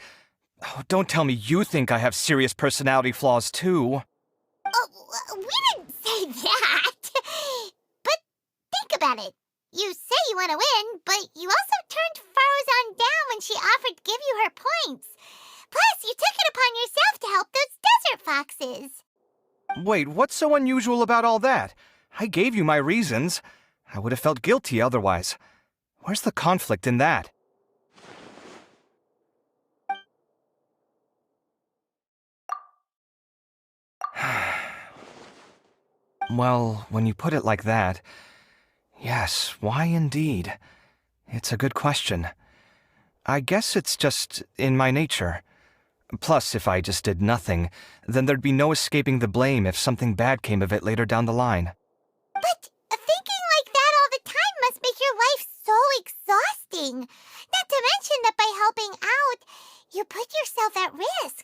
Oh, don't tell me you think I have serious personality flaws too. Oh, we didn't say that. But think about it. You say you want to win, but you also turned Farozan down when she offered to give you her points. Plus, you took it upon yourself to help those desert foxes. Wait, what's so unusual about all that? I gave you my reasons. I would have felt guilty otherwise. Where's the conflict in that? Well, when you put it like that, yes, why indeed? It's a good question. I guess it's just in my nature. Plus, if I just did nothing, then there'd be no escaping the blame if something bad came of it later down the line. But thinking like that all the time must make your life so exhausting. Not to mention that by helping out, you put yourself at risk.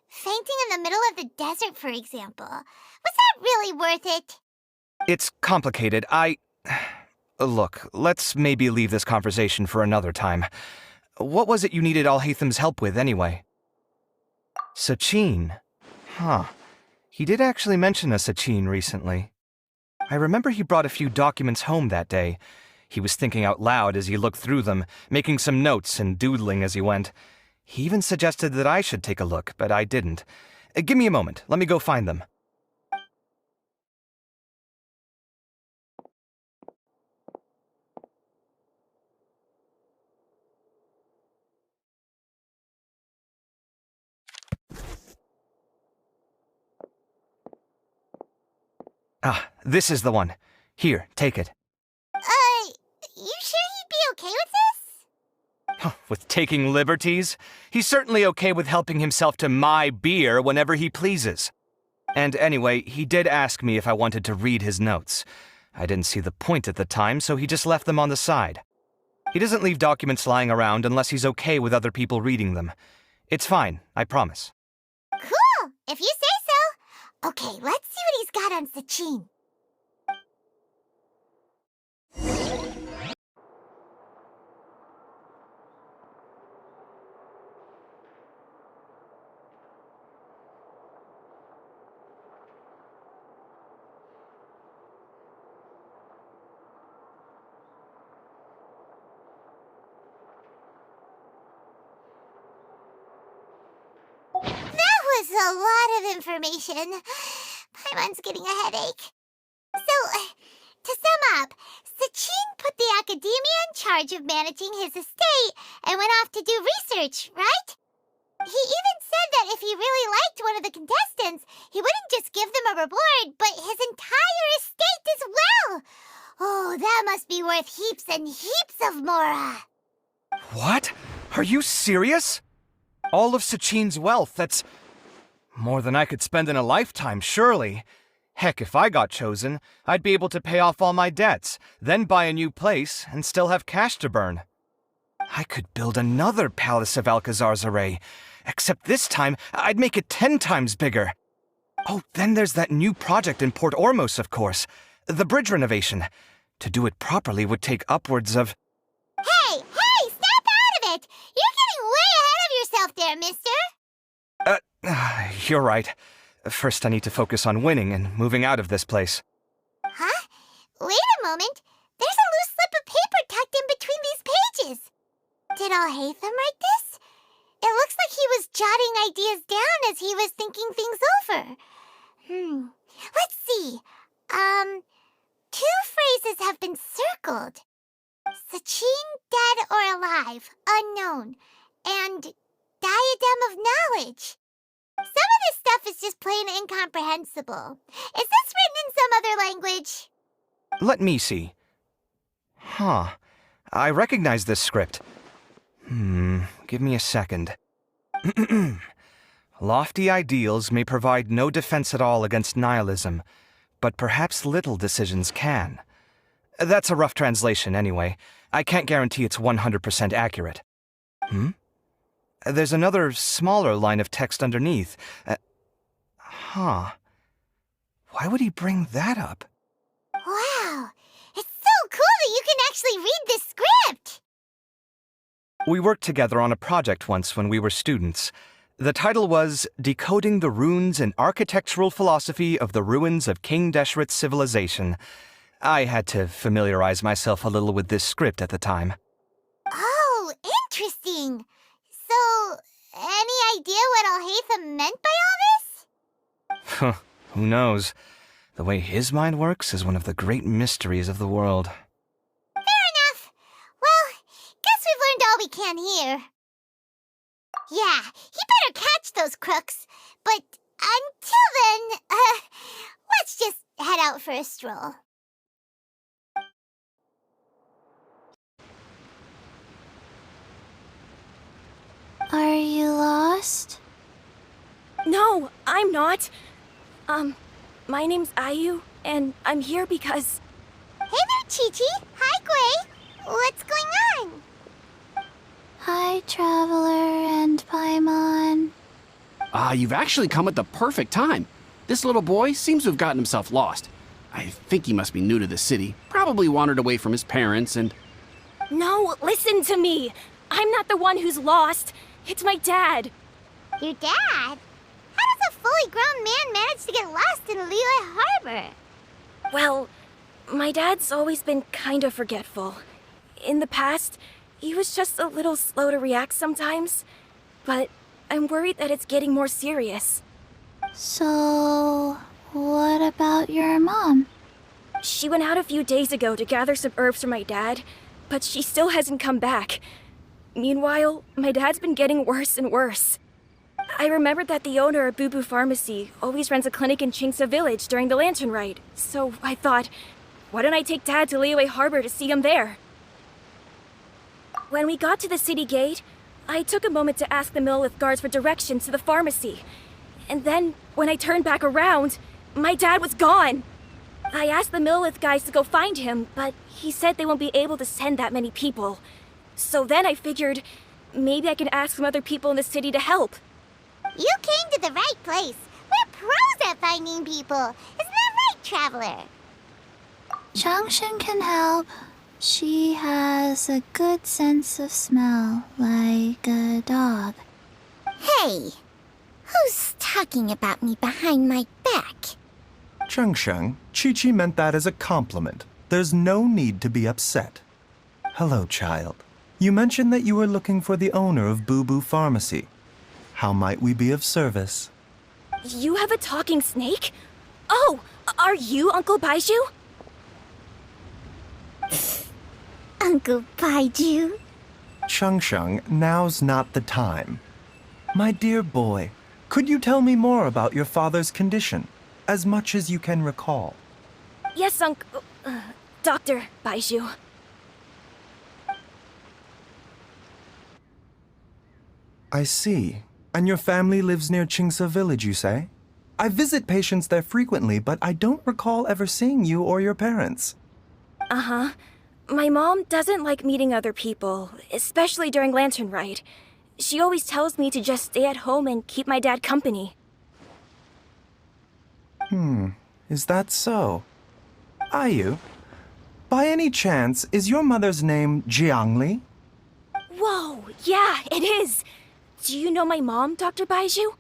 Fainting in the middle of the desert, for example. Was that really worth it? It's complicated. Look, let's maybe leave this conversation for another time. What was it you needed Alhaitham's help with, anyway? Sachin? Huh. He did actually mention a Sachin recently. I remember he brought a few documents home that day. He was thinking out loud as he looked through them, making some notes and doodling as he went. He even suggested that I should take a look, but I didn't. Give me a moment. Let me go find them. Ah, this is the one. Here, take it. You sure he'd be okay with this? With taking liberties? He's certainly okay with helping himself to my beer whenever he pleases. And anyway, he did ask me if I wanted to read his notes. I didn't see the point at the time, so he just left them on the side. He doesn't leave documents lying around unless he's okay with other people reading them. It's fine, I promise. Cool, if you say so. Okay, let's see what he's got on Sachin. That was a lot of information. Paimon's getting a headache. So, to sum up, Sachin put the academia in charge of managing his estate and went off to do research, right? He even said that if he really liked one of the contestants, he wouldn't just give them a reward, but his entire estate as well. Oh, that must be worth heaps and heaps of mora. What? Are you serious? All of Sachin's wealth, that's more than I could spend in a lifetime, surely. Heck, if I got chosen, I'd be able to pay off all my debts, then buy a new place, and still have cash to burn. I could build another Palace of Alcazar's array, except this time I'd make it 10 times bigger. Oh, then there's that new project in Port Ormos, of course. The bridge renovation. To do it properly would take upwards of... Hey, snap out of it! You're getting way ahead of yourself there, mister! You're right. First I need to focus on winning and moving out of this place. Huh? Wait a moment. There's a loose slip of paper tucked in between these pages. Did Alhaitham write this? It looks like he was jotting ideas down as he was thinking things over. Let's see. Two phrases have been circled. Sachin, dead or alive, unknown, and diadem of knowledge. Some of this stuff is just plain incomprehensible. Is this written in some other language? Let me see. Huh. I recognize this script. Give me a second. Lofty ideals may provide no defense at all against nihilism, but perhaps little decisions can. That's a rough translation, anyway. I can't guarantee it's 100% accurate. There's another, smaller line of text underneath. Why would he bring that up? Wow! It's so cool that you can actually read this script! We worked together on a project once when we were students. The title was Decoding the Runes and Architectural Philosophy of the Ruins of King Deshret's Civilization. I had to familiarize myself a little with this script at the time. Oh, interesting! So, any idea what Alhaitham meant by all this? Who knows? The way his mind works is one of the great mysteries of the world. Fair enough. Well, guess we've learned all we can here. Yeah, he better catch those crooks. But until then, let's just head out for a stroll. Are you lost? No, I'm not. My name's Ayu, and I'm here because... Hey there, Chi-Chi. Hi, Gui. What's going on? Hi, Traveler and Paimon. You've actually come at the perfect time. This little boy seems to have gotten himself lost. I think he must be new to the city. Probably wandered away from his parents and... No, listen to me. I'm not the one who's lost. It's my dad. Your dad? How does a fully grown man manage to get lost in Liyue Harbor? Well, my dad's always been kind of forgetful. In the past, he was just a little slow to react sometimes. But I'm worried that it's getting more serious. So, what about your mom? She went out a few days ago to gather some herbs for my dad, but she still hasn't come back. Meanwhile, my dad's been getting worse and worse. I remembered that the owner of Boo Boo Pharmacy always runs a clinic in Chingsa Village during the Lantern Rite, so I thought, why don't I take Dad to Liyue Harbor to see him there? When we got to the city gate, I took a moment to ask the Millith guards for directions to the pharmacy. And then, when I turned back around, my dad was gone. I asked the Millith guys to go find him, but he said they won't be able to send that many people. So then I figured maybe I could ask some other people in the city to help. You came to the right place. We're pros at finding people. Isn't that right, Traveler? Changshan can help. She has a good sense of smell, like a dog. Hey, who's talking about me behind my back? Chengsheng, Chi-Chi meant that as a compliment. There's no need to be upset. Hello, child. You mentioned that you were looking for the owner of Boo Boo Pharmacy. How might we be of service? You have a talking snake? Oh, are you Uncle Baiju? Uncle Baiju? Chengsheng, now's not the time. My dear boy, could you tell me more about your father's condition, as much as you can recall? Yes, Uncle... Dr. Baiju. I see. And your family lives near Qingse Village, you say? I visit patients there frequently, but I don't recall ever seeing you or your parents. Uh-huh. My mom doesn't like meeting other people, especially during Lantern Rite. She always tells me to just stay at home and keep my dad company. Is that so? Ayu, by any chance, is your mother's name Jiangli? Whoa, yeah, it is! Do you know my mom, Dr. Baiju?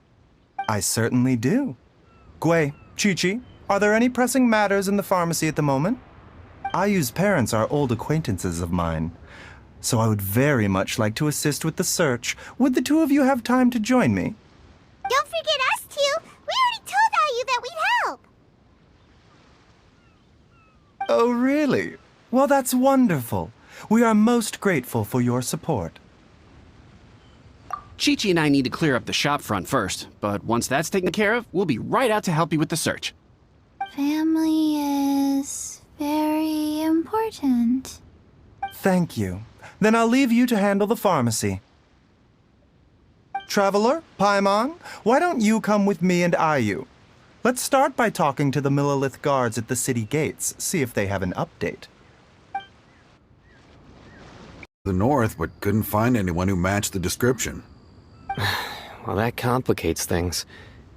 I certainly do. Gui, Chi-Chi, are there any pressing matters in the pharmacy at the moment? Ayu's parents are old acquaintances of mine, so I would very much like to assist with the search. Would the two of you have time to join me? Don't forget us two. We already told Ayu that we'd help. Oh, really? Well, that's wonderful. We are most grateful for your support. Chi-Chi and I need to clear up the shop front first, but once that's taken care of, we'll be right out to help you with the search. Family is very important. Thank you. Then I'll leave you to handle the pharmacy. Traveler, Paimon, why don't you come with me and Ayu? Let's start by talking to the Millilith guards at the city gates, see if they have an update. The north, but couldn't find anyone who matched the description. Well, that complicates things.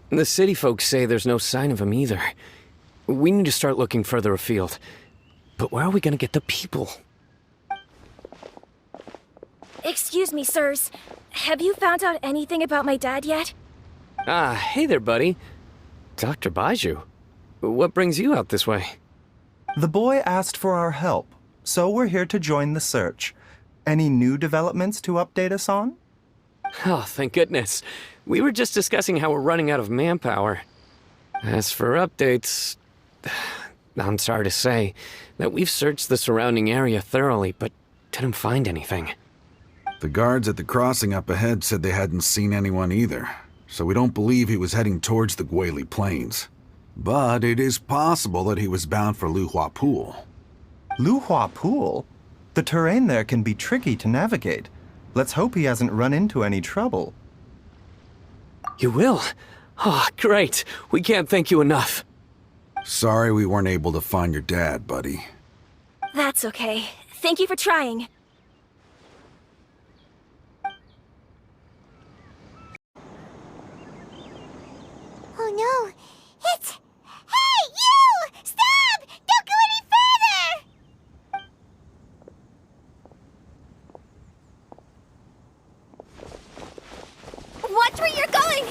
The city folks say there's no sign of him either. We need to start looking further afield. But where are we gonna get the people? Excuse me, sirs. Have you found out anything about my dad yet? Ah, hey there, buddy. Dr. Baiju. What brings you out this way? The boy asked for our help, so we're here to join the search. Any new developments to update us on? Oh, thank goodness. We were just discussing how we're running out of manpower. As for updates, I'm sorry to say that we've searched the surrounding area thoroughly, but didn't find anything. The guards at the crossing up ahead said they hadn't seen anyone either, so we don't believe he was heading towards the Guili Plains. But it is possible that he was bound for Luhua Pool. Luhua Pool? The terrain there can be tricky to navigate. Let's hope he hasn't run into any trouble. You will? Oh, great. We can't thank you enough. Sorry we weren't able to find your dad, buddy. That's okay. Thank you for trying. Oh no, it's... Hey, you! Stop! Don't go any further! Watch where you're going!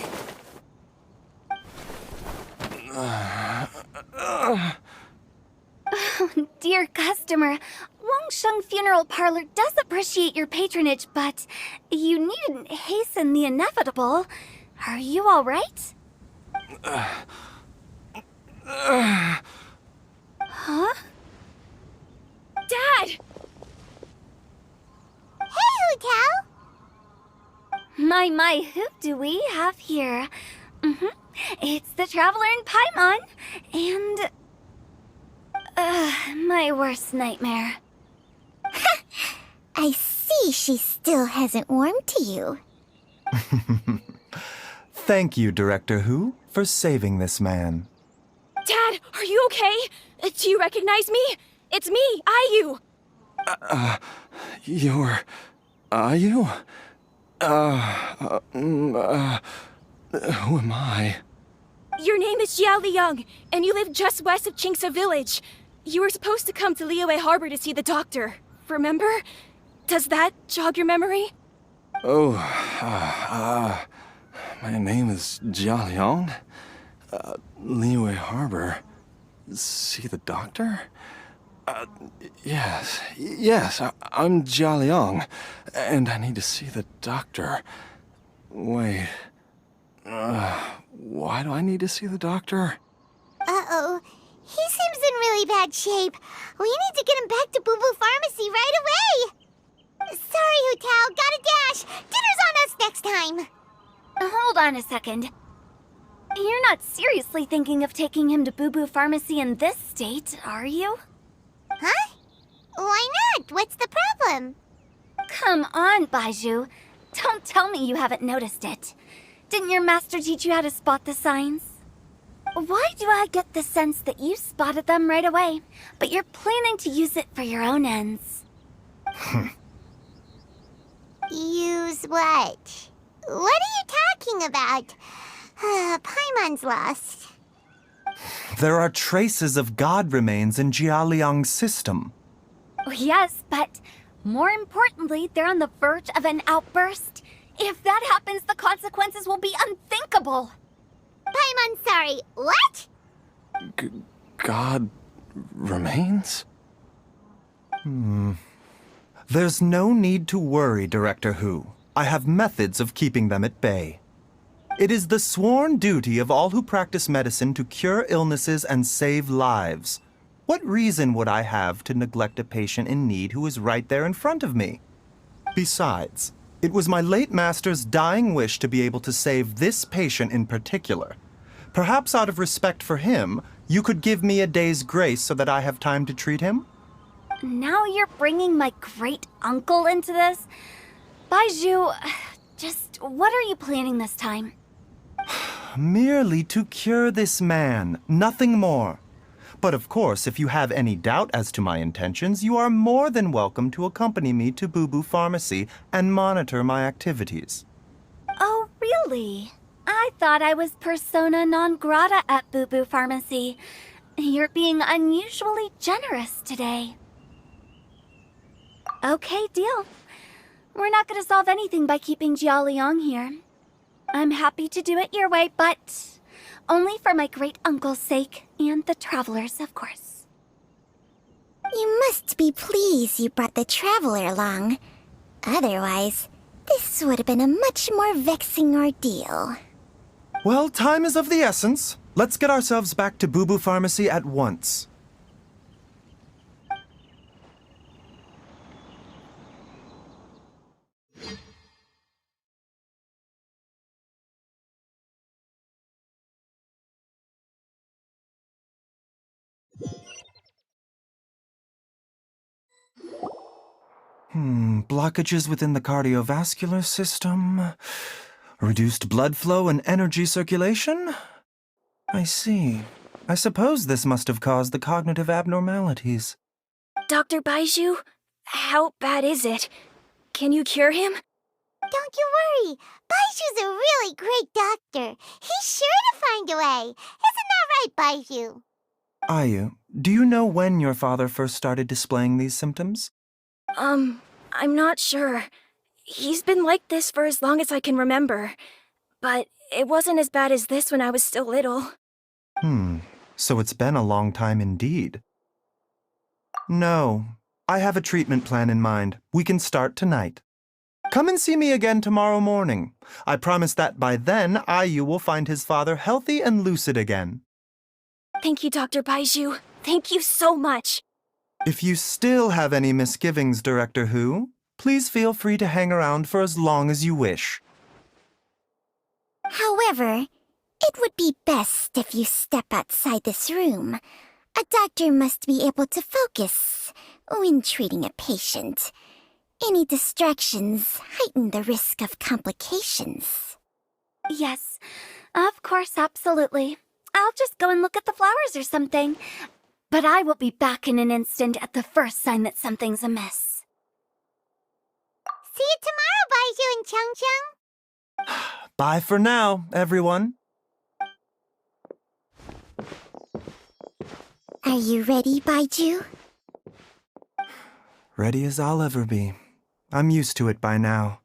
Oh, dear customer, Wangsheng Funeral Parlor does appreciate your patronage, but you needn't hasten the inevitable. Are you all right? Huh? Dad! Hey, Hu Tao! My, who do we have here? It's the Traveler in Paimon, and... my worst nightmare. I see she still hasn't warmed to you. Thank you, Director Hu, for saving this man. Dad, are you okay? Do you recognize me? It's me, Ayu! Are you? Who am I? Your name is Jiao Liang, and you live just west of Qingse Village. You were supposed to come to Liyue Harbor to see the doctor. Remember? Does that jog your memory? Oh, my name is Jia Liang. Liyue Harbor. See the doctor? Yes, I'm Jia Liang, and I need to see the doctor. Wait, why do I need to see the doctor? Uh-oh. He seems in really bad shape. We need to get him back to Boo Boo Pharmacy right away. Sorry, Hu-Tao. Gotta dash. Dinner's on us next time. Hold on a second. You're not seriously thinking of taking him to Boo Boo Pharmacy in this state, are you? Huh? Why not? What's the problem? Come on, Baizhu. Don't tell me you haven't noticed it. Didn't your master teach you how to spot the signs? Why do I get the sense that you spotted them right away, but you're planning to use it for your own ends? Use what? What are you talking about? Paimon's lost. There are traces of god remains in Jia Liang's system. Yes, but more importantly, they're on the verge of an outburst. If that happens, the consequences will be unthinkable. Paimon, sorry. What? God remains? There's no need to worry, Director Hu. I have methods of keeping them at bay. It is the sworn duty of all who practice medicine to cure illnesses and save lives. What reason would I have to neglect a patient in need who is right there in front of me? Besides, it was my late master's dying wish to be able to save this patient in particular. Perhaps out of respect for him, you could give me a day's grace so that I have time to treat him? Now you're bringing my great-uncle into this? Baizhu, just what are you planning this time? Merely to cure this man, nothing more. But of course, if you have any doubt as to my intentions, you are more than welcome to accompany me to Boo Boo Pharmacy and monitor my activities. Oh, really? I thought I was persona non grata at Boo Boo Pharmacy. You're being unusually generous today. Okay, deal. We're not going to solve anything by keeping Jia Liang here. I'm happy to do it your way, but only for my great-uncle's sake and the travelers, of course. You must be pleased you brought the traveler along. Otherwise, this would have been a much more vexing ordeal. Well, time is of the essence. Let's get ourselves back to Boo Boo Pharmacy at once. Blockages within the cardiovascular system, reduced blood flow and energy circulation? I see. I suppose this must have caused the cognitive abnormalities. Dr. Baizhu, how bad is it? Can you cure him? Don't you worry. Baiju's a really great doctor. He's sure to find a way. Isn't that right, Baizhu? Ayu, do you know when your father first started displaying these symptoms? I'm not sure. He's been like this for as long as I can remember. But it wasn't as bad as this when I was still little. So it's been a long time indeed. No, I have a treatment plan in mind. We can start tonight. Come and see me again tomorrow morning. I promise that by then, Ayu will find his father healthy and lucid again. Thank you, Dr. Baizhu. Thank you so much. If you still have any misgivings, Director Hu, please feel free to hang around for as long as you wish. However, it would be best if you step outside this room. A doctor must be able to focus when treating a patient. Any distractions heighten the risk of complications. Yes, of course, absolutely. I'll just go and look at the flowers or something. But I will be back in an instant at the first sign that something's amiss. See you tomorrow, Baizhu and Chung Chung. Bye for now, everyone. Are you ready, Baizhu? Ready as I'll ever be. I'm used to it by now.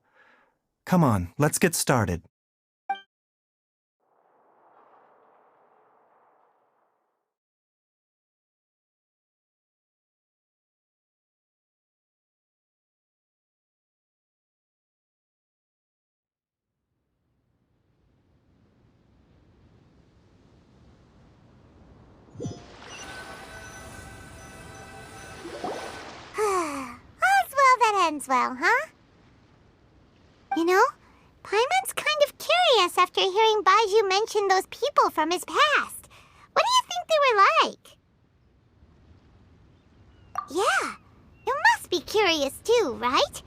Come on, let's get started. All's well that ends well, huh? You know, Paimon's kind of curious after hearing Baizhu mention those people from his past. What do you think they were like? Yeah, you must be curious too, right?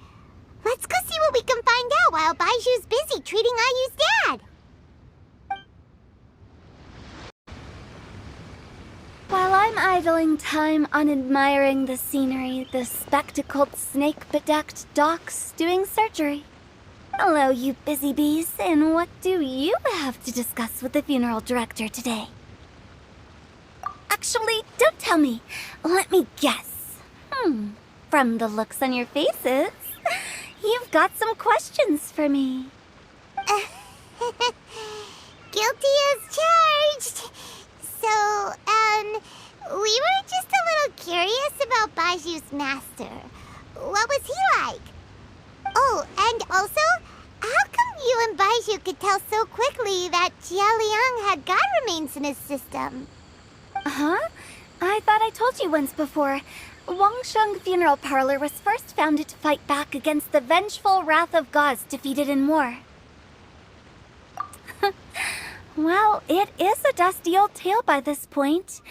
Let's go see what we can find out while Baizhu's busy treating Ayu's dad. While I'm idling time on admiring the scenery, the spectacled snake-bedecked docs doing surgery. Hello, you busy bees, and what do you have to discuss with the funeral director today? Actually, don't tell me. Let me guess. From the looks on your faces, you've got some questions for me. Guilty as charged. So, we were just a little curious about Baiju's master. What was he like? Oh, and also, how come you and Baizhu could tell so quickly that Jia Liang had god remains in his system? Huh? I thought I told you once before. Wangsheng Funeral Parlor was first founded to fight back against the vengeful wrath of gods defeated in war. Well, it is a dusty old tale by this point.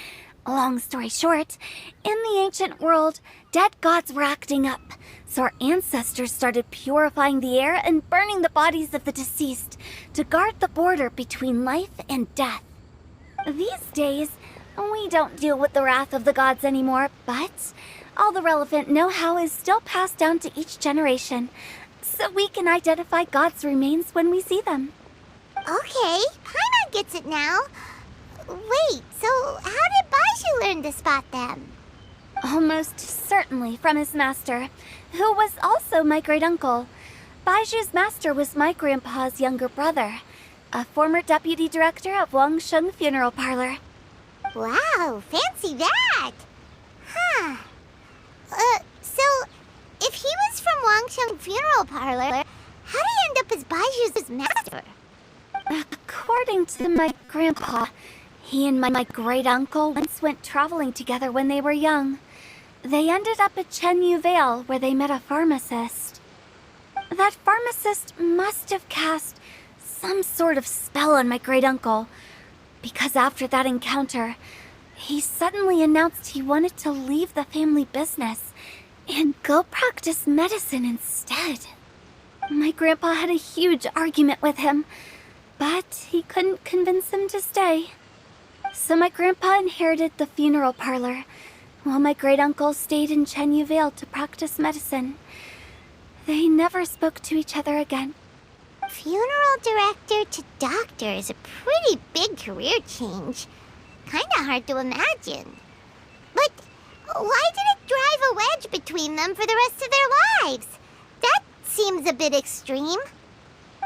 Long story short, in the ancient world, dead gods were acting up, so our ancestors started purifying the air and burning the bodies of the deceased to guard the border between life and death. These days, we don't deal with the wrath of the gods anymore, but all the relevant know-how is still passed down to each generation, so we can identify gods' remains when we see them. Okay, Paimon gets it now. Wait, so how did Baizhu learn to spot them? Almost certainly from his master, who was also my great-uncle. Baiju's master was my grandpa's younger brother, a former deputy director of Wangsheng Funeral Parlor. Wow, fancy that! Huh. So, if he was from Wangsheng Funeral Parlor, how did he end up as Baiju's master? According to my grandpa, he and my great-uncle once went traveling together when they were young. They ended up at Chenyu Vale, where they met a pharmacist. That pharmacist must have cast some sort of spell on my great-uncle, because after that encounter, he suddenly announced he wanted to leave the family business and go practice medicine instead. My grandpa had a huge argument with him, but he couldn't convince him to stay. So my grandpa inherited the funeral parlor, while my great-uncle stayed in Chenyu Vale to practice medicine. They never spoke to each other again. Funeral director to doctor is a pretty big career change. Kinda hard to imagine. But why did it drive a wedge between them for the rest of their lives? That seems a bit extreme.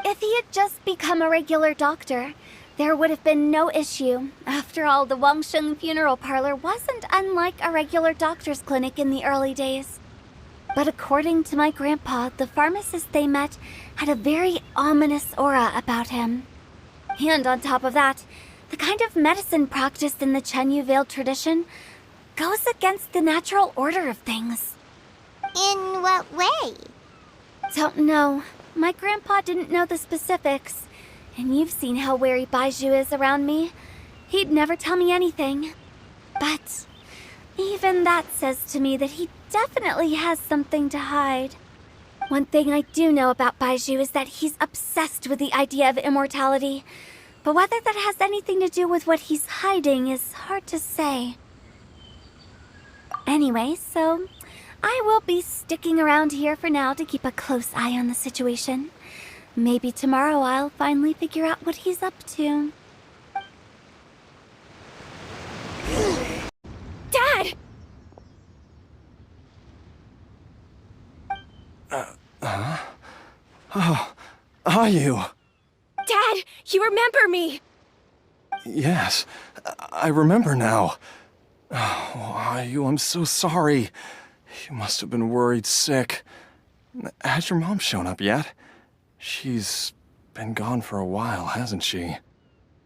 If he had just become a regular doctor, there would have been no issue. After all, the Wangsheng Funeral Parlor wasn't unlike a regular doctor's clinic in the early days. But according to my grandpa, the pharmacist they met had a very ominous aura about him. And on top of that, the kind of medicine practiced in the Chenyu Vale tradition goes against the natural order of things. In what way? Don't know. My grandpa didn't know the specifics. And you've seen how wary Baizhu is around me. He'd never tell me anything. But even that says to me that he definitely has something to hide. One thing I do know about Baizhu is that he's obsessed with the idea of immortality. But whether that has anything to do with what he's hiding is hard to say. Anyway, so I will be sticking around here for now to keep a close eye on the situation. Maybe tomorrow I'll finally figure out what he's up to. Dad! Oh, are you? Dad, you remember me! Yes, I remember now. Oh, I'm so sorry. You must have been worried sick. Has your mom shown up yet? She's been gone for a while, hasn't she?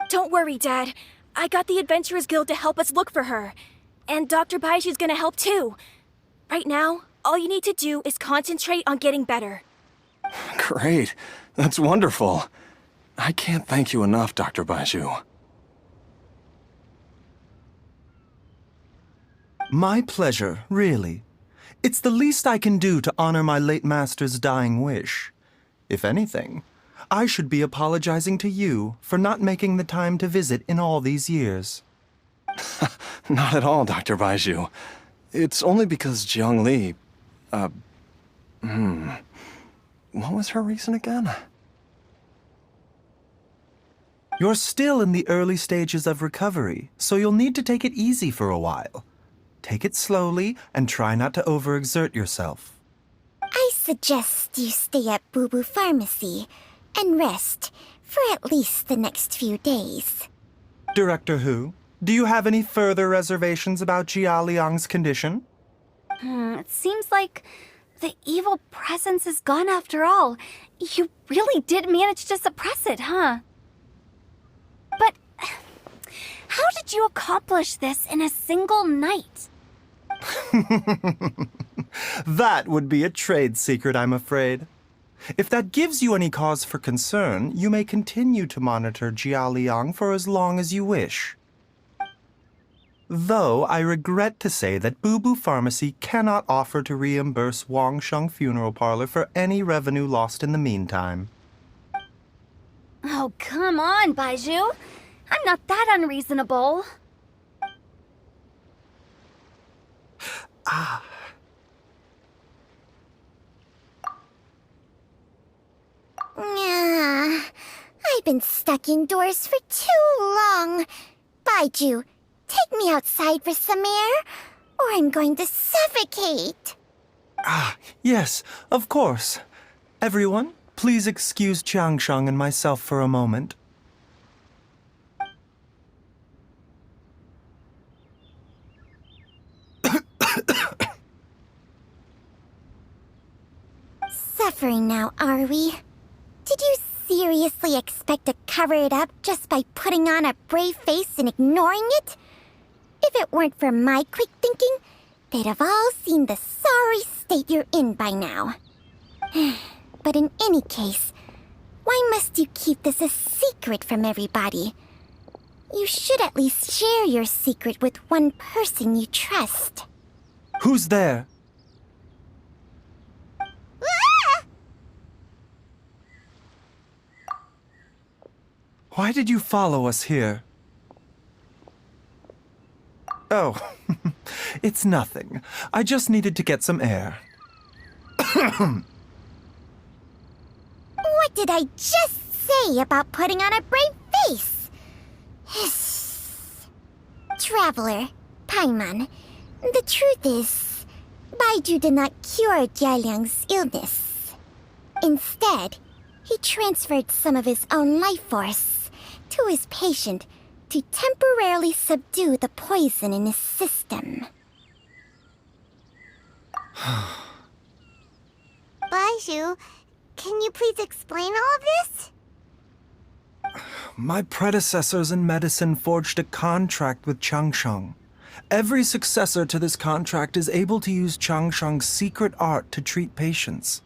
Don't worry, Dad. I got the Adventurers Guild to help us look for her. And Dr. Baiju's gonna help too. Right now, all you need to do is concentrate on getting better. Great. That's wonderful. I can't thank you enough, Dr. Baiju. My pleasure, really. It's the least I can do to honor my late master's dying wish. If anything, I should be apologizing to you for not making the time to visit in all these years. Not at all, Dr. Baiju. It's only because Jiang Li... What was her reason again? You're still in the early stages of recovery, so you'll need to take it easy for a while. Take it slowly and try not to overexert yourself. I suggest you stay at Boo Boo Pharmacy and rest for at least the next few days. Director Hu, do you have any further reservations about Jia Liang's condition? It seems like the evil presence is gone after all. You really did manage to suppress it, huh? But how did you accomplish this in a single night? That would be a trade secret, I'm afraid. If that gives you any cause for concern, you may continue to monitor Jia Liang for as long as you wish. Though I regret to say that Boo Boo Pharmacy cannot offer to reimburse Wang Sheng Funeral Parlor for any revenue lost in the meantime. Oh, come on, Baiju. I'm not that unreasonable. I've been stuck indoors for too long. Baiju, take me outside for some air, or I'm going to suffocate. Yes, of course. Everyone, please excuse Changsheng and myself for a moment. Suffering now, are we? Did you seriously expect to cover it up just by putting on a brave face and ignoring it? If it weren't for my quick thinking, they'd have all seen the sorry state you're in by now. But in any case, why must you keep this a secret from everybody? You should at least share your secret with one person you trust. Who's there? Why did you follow us here? Oh, it's nothing. I just needed to get some air. What did I just say about putting on a brave face? Traveler, Paimon, the truth is, Baiju did not cure Jialiang's illness. Instead, he transferred some of his own life force to his patient to temporarily subdue the poison in his system. Baiju, can you please explain all of this? My predecessors in medicine forged a contract with Changsheng. Every successor to this contract is able to use Changsheng's secret art to treat patients.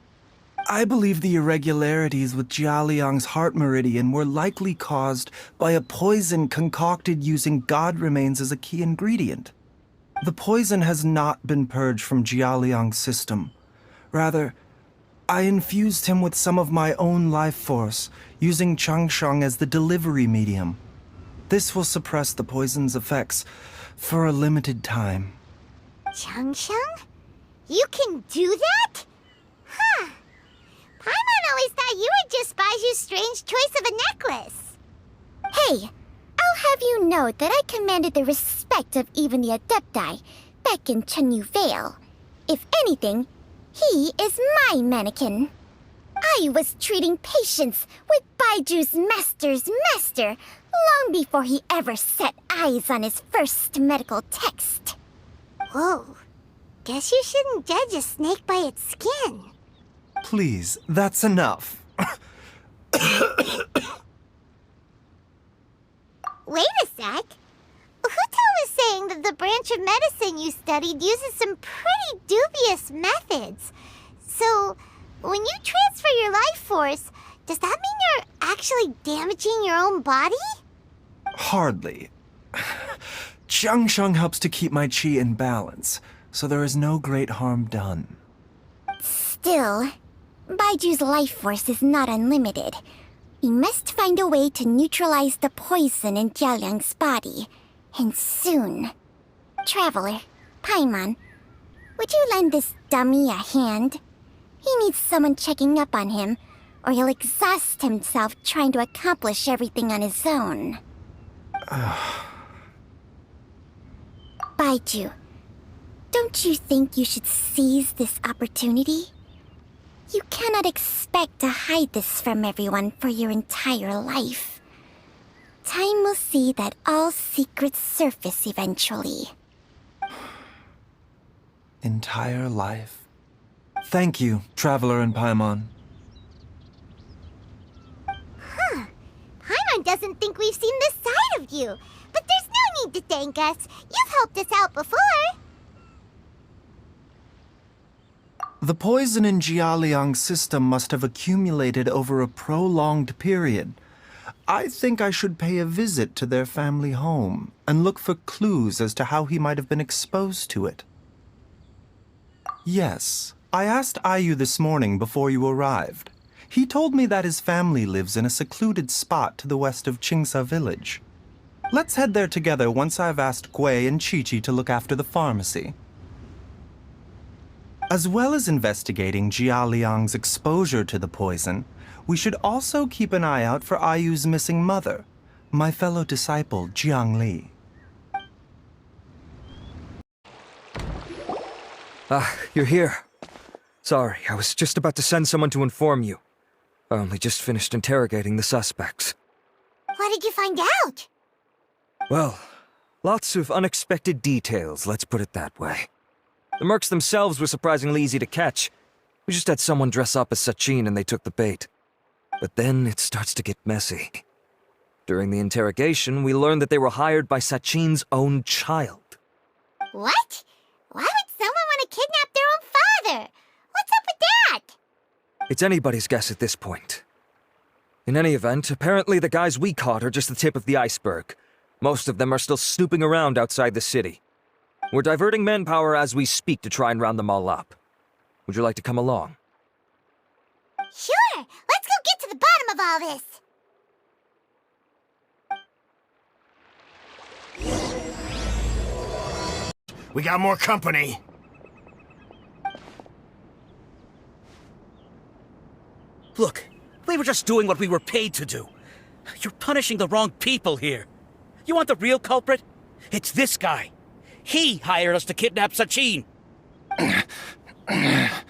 I believe the irregularities with Jia Liang's heart meridian were likely caused by a poison concocted using god remains as a key ingredient. The poison has not been purged from Jia Liang's system. Rather, I infused him with some of my own life force, using Changsheng as the delivery medium. This will suppress the poison's effects for a limited time. Changsheng? You can do that? Huh. Paimon always thought you were just Baiju's strange choice of a necklace. Hey, I'll have you know that I commanded the respect of even the Adepti back in Chenyu Vale. If anything, he is my mannequin. I was treating patients with Baiju's master's master long before he ever set eyes on his first medical text. Whoa. Guess you shouldn't judge a snake by its skin. Please, that's enough. Wait a sec. Huto was saying that the branch of medicine you studied uses some pretty dubious methods. So, when you transfer your life force, does that mean you're actually damaging your own body? Hardly. Jiangsheng helps to keep my qi in balance, so there is no great harm done. Still, Baiju's life force is not unlimited. We must find a way to neutralize the poison in Jialiang's body, and soon. Traveler, Paimon, would you lend this dummy a hand? He needs someone checking up on him, or he'll exhaust himself trying to accomplish everything on his own. Baiju, don't you think you should seize this opportunity? You cannot expect to hide this from everyone for your entire life. Time will see that all secrets surface eventually. Entire life? Thank you, Traveler and Paimon. Huh. Paimon doesn't think we've seen this side of you. But there's no need to thank us. You've helped us out before. The poison in Jialiang's system must have accumulated over a prolonged period. I think I should pay a visit to their family home and look for clues as to how he might have been exposed to it. Yes, I asked Ayu this morning before you arrived. He told me that his family lives in a secluded spot to the west of Qingsa village. Let's head there together once I've asked Gui and Qiqi to look after the pharmacy. As well as investigating Jialiang's exposure to the poison, we should also keep an eye out for Ayu's missing mother, my fellow disciple Jiang Li. You're here. Sorry, I was just about to send someone to inform you. I only just finished interrogating the suspects. What did you find out? Well, lots of unexpected details, let's put it that way. The mercs themselves were surprisingly easy to catch. We just had someone dress up as Sachin and they took the bait. But then it starts to get messy. During the interrogation, we learned that they were hired by Sachin's own child. What? Why would someone want to kidnap their own father? What's up with that? It's anybody's guess at this point. In any event, apparently the guys we caught are just the tip of the iceberg. Most of them are still snooping around outside the city. We're diverting manpower as we speak to try and round them all up. Would you like to come along? Sure! Let's go get to the bottom of all this! We got more company. Look, we were just doing what we were paid to do. You're punishing the wrong people here. You want the real culprit? It's this guy. He hired us to kidnap Sachin. What happened?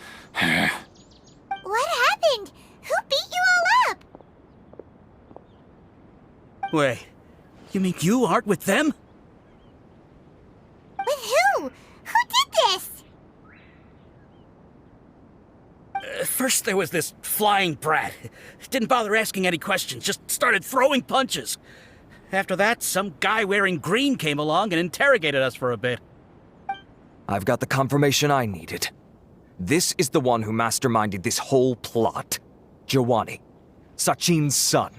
Who beat you all up? Wait, you mean you aren't with them? With who? Who did this? First there was this flying brat. Didn't bother asking any questions, just started throwing punches. After that, some guy wearing green came along and interrogated us for a bit. I've got the confirmation I needed. This is the one who masterminded this whole plot. Jawani, Sachin's son.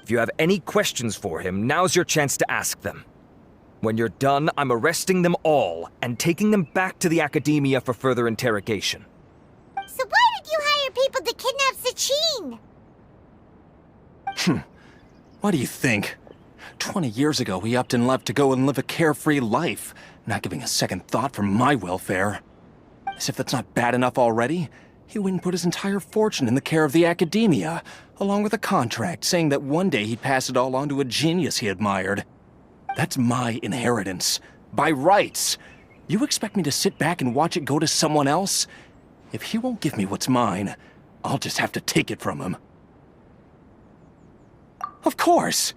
If you have any questions for him, now's your chance to ask them. When you're done, I'm arresting them all and taking them back to the academia for further interrogation. So why did you hire people to kidnap Sachin? What do you think? 20 years ago, we upped and left to go and live a carefree life, not giving a second thought for my welfare. As if that's not bad enough already, he went and put his entire fortune in the care of the academia, along with a contract saying that one day he'd pass it all on to a genius he admired. That's my inheritance. By rights. You expect me to sit back and watch it go to someone else? If he won't give me what's mine, I'll just have to take it from him. Of course!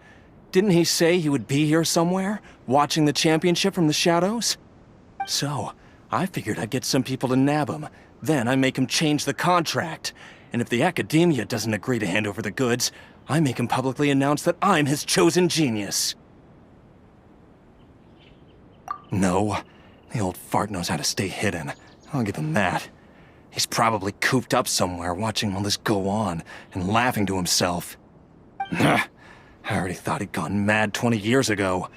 Didn't he say he would be here somewhere, watching the championship from the shadows? So, I figured I'd get some people to nab him. Then I make him change the contract. And if the academia doesn't agree to hand over the goods, I make him publicly announce that I'm his chosen genius. No, the old fart knows how to stay hidden. I'll give him that. He's probably cooped up somewhere watching all this go on and laughing to himself. I already thought he'd gone mad 20 years ago.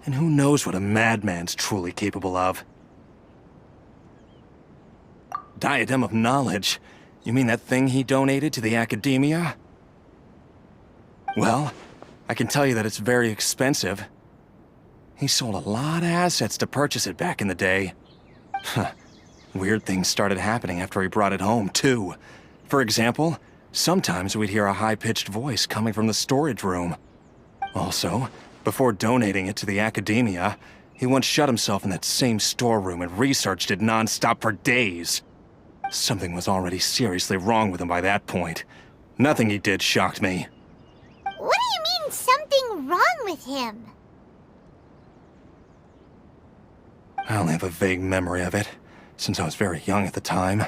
And who knows what a madman's truly capable of. Diadem of Knowledge? You mean that thing he donated to the academia? Well, I can tell you that it's very expensive. He sold a lot of assets to purchase it back in the day. Weird things started happening after he brought it home, too. For example, sometimes we'd hear a high-pitched voice coming from the storage room. Also, before donating it to the academia, he once shut himself in that same storeroom and researched it non-stop for days. Something was already seriously wrong with him by that point. Nothing he did shocked me. What do you mean, something wrong with him? I only have a vague memory of it, since I was very young at the time.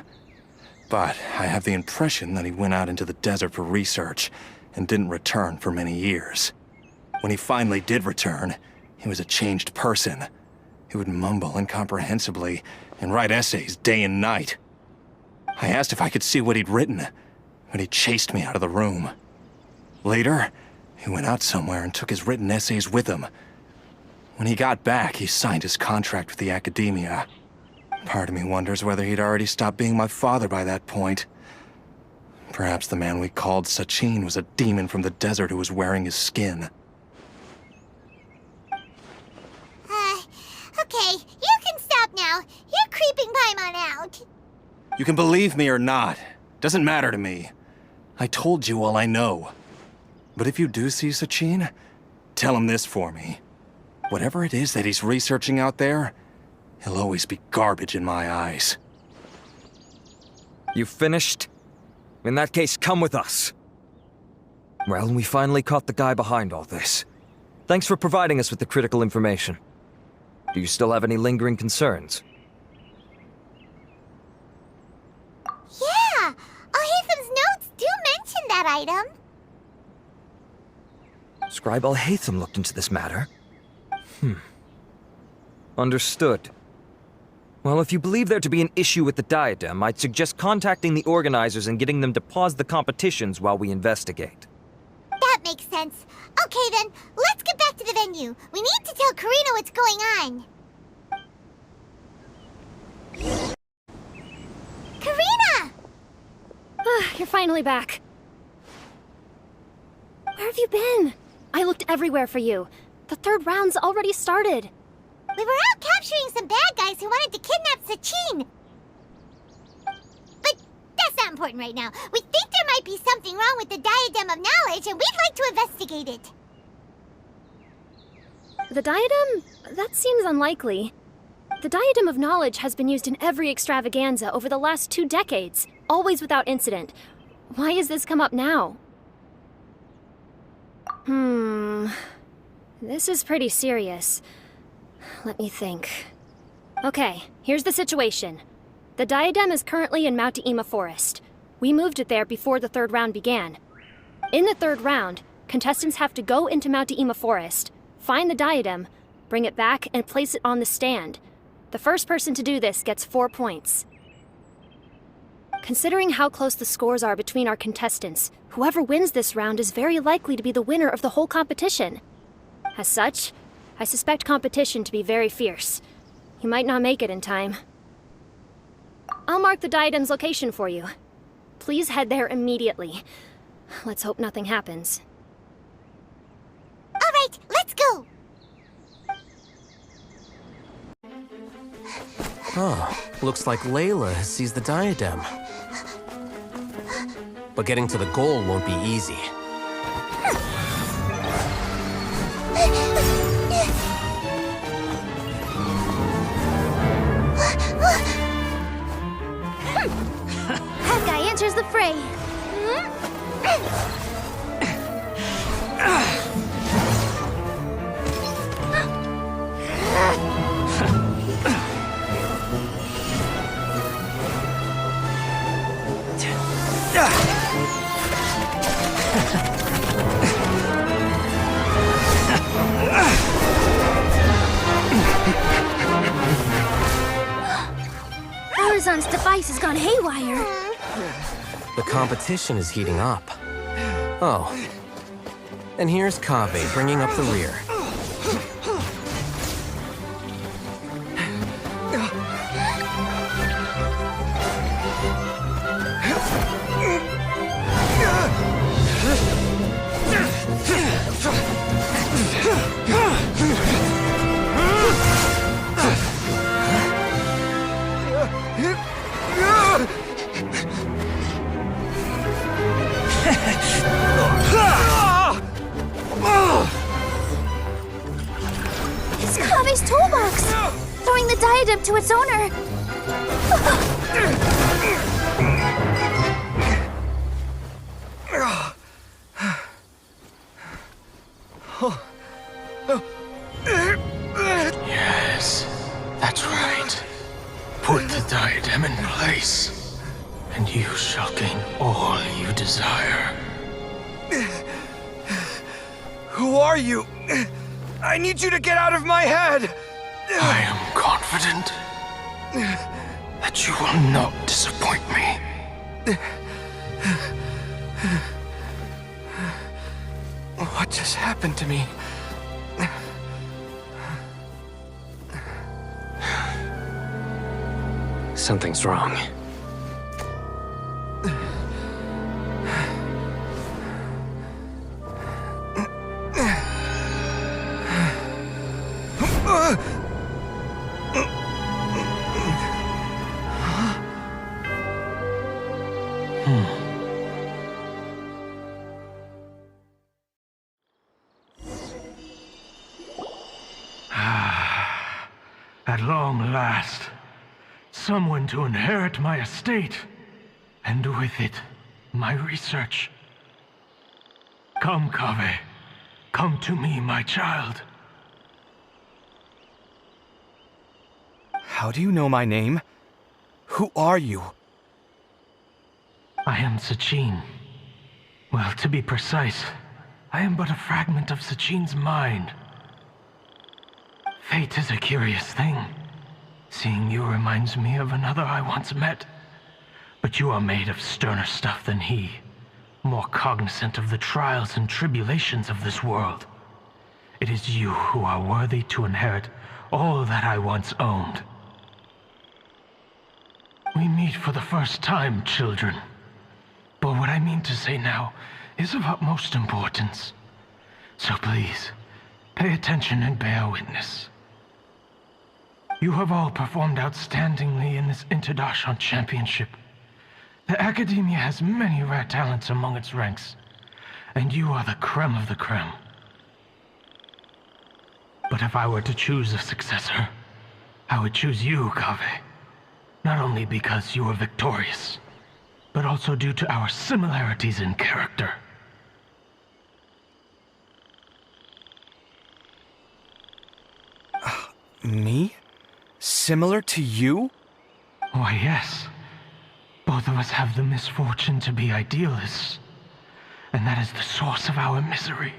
But I have the impression that he went out into the desert for research and didn't return for many years. When he finally did return, he was a changed person. He would mumble incomprehensibly and write essays day and night. I asked if I could see what he'd written, but he chased me out of the room. Later, he went out somewhere and took his written essays with him. When he got back, he signed his contract with the academia. Part of me wonders whether he'd already stopped being my father by that point. Perhaps the man we called Sachin was a demon from the desert who was wearing his skin. Okay, you can stop now. You're creeping Paimon out. You can believe me or not. Doesn't matter to me. I told you all I know. But if you do see Sachin, tell him this for me. Whatever it is that he's researching out there, he'll always be garbage in my eyes. You finished? In that case, come with us. Well, we finally caught the guy behind all this. Thanks for providing us with the critical information. Do you still have any lingering concerns? Yeah, Al-Haytham's notes do mention that item. Scribe Al-Haytham looked into this matter. Understood. Well, if you believe there to be an issue with the diadem, I'd suggest contacting the organizers and getting them to pause the competitions while we investigate. That makes sense. Okay then, let's get back to the venue. We need to tell Karina what's going on. Karina! You're finally back. Where have you been? I looked everywhere for you. The third round's already started. We were out capturing some bad guys who wanted to kidnap Sachin. But that's not important right now. We think there might be something wrong with the Diadem of Knowledge, and we'd like to investigate it. The diadem? That seems unlikely. The Diadem of Knowledge has been used in every extravaganza over the last 2 decades, always without incident. Why has this come up now? This is pretty serious. Let me think. Okay, here's the situation. The diadem is currently in Mount Ima Forest. We moved it there before the third round began. In the third round, contestants have to go into Mount Ima Forest, find the diadem, bring it back, and place it on the stand. The first person to do this gets 4 points. Considering how close the scores are between our contestants, whoever wins this round is very likely to be the winner of the whole competition. As such, I suspect competition to be very fierce. You might not make it in time. I'll mark the diadem's location for you. Please head there immediately. Let's hope nothing happens. All right, let's go. Oh, looks like Layla has seized the diadem. But getting to the goal won't be easy. That guy enters the fray. Horizon's device has gone haywire. The competition is heating up. Oh. And here's Kaveh bringing up the rear. It's Kaveh's toolbox! Throwing the diadem to its owner! Yes, that's right. Put the diadem in place, and you shall gain all you desire. Who are you? I need you to get out of my head! I am confident that you will not disappoint me. What just happened to me? Something's wrong. At long last, someone to inherit my estate, and with it, my research. Come, Kaveh. Come to me, my child. How do you know my name? Who are you? I am Sachin. Well, to be precise, I am but a fragment of Sachin's mind. Fate is a curious thing. Seeing you reminds me of another I once met. But you are made of sterner stuff than he, more cognizant of the trials and tribulations of this world. It is you who are worthy to inherit all that I once owned. We meet for the first time, children. But what I mean to say now is of utmost importance. So please, pay attention and bear witness. You have all performed outstandingly in this Interdarshan Championship. The Academia has many rare talents among its ranks, and you are the creme of the creme. But if I were to choose a successor, I would choose you, Kaveh. Not only because you were victorious, but also due to our similarities in character. Me? Similar to you? Why, yes. Both of us have the misfortune to be idealists, and that is the source of our misery.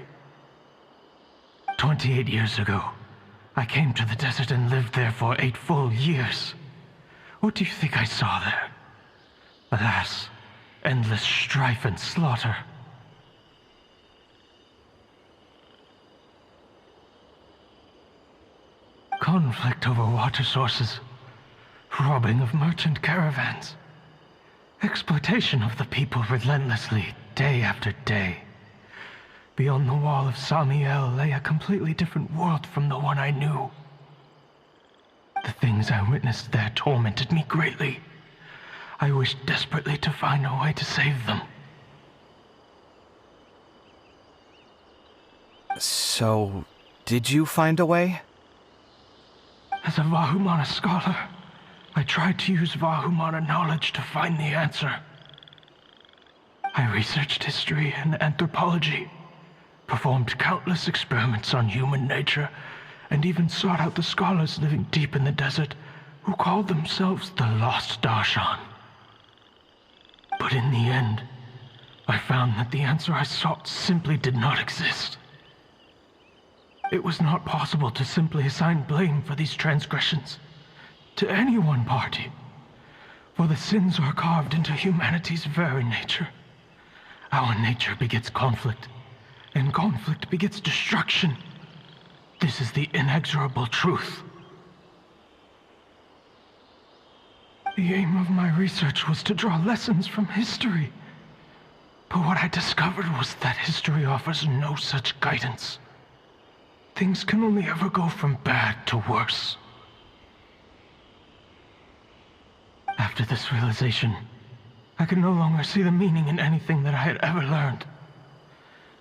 28 years ago, I came to the desert and lived there for 8 full years. What do you think I saw there? Alas, endless strife and slaughter. Conflict over water sources, robbing of merchant caravans, exploitation of the people relentlessly, day after day. Beyond the wall of Samiel lay a completely different world from the one I knew. The things I witnessed there tormented me greatly. I wished desperately to find a way to save them. So, did you find a way? As a Vahumana scholar, I tried to use Vahumana knowledge to find the answer. I researched history and anthropology, performed countless experiments on human nature, and even sought out the scholars living deep in the desert who called themselves the Lost Darshan. But in the end, I found that the answer I sought simply did not exist. It was not possible to simply assign blame for these transgressions to any one party, for the sins are carved into humanity's very nature. Our nature begets conflict, and conflict begets destruction. This is the inexorable truth. The aim of my research was to draw lessons from history. But what I discovered was that history offers no such guidance. Things can only ever go from bad to worse. After this realization, I could no longer see the meaning in anything that I had ever learned.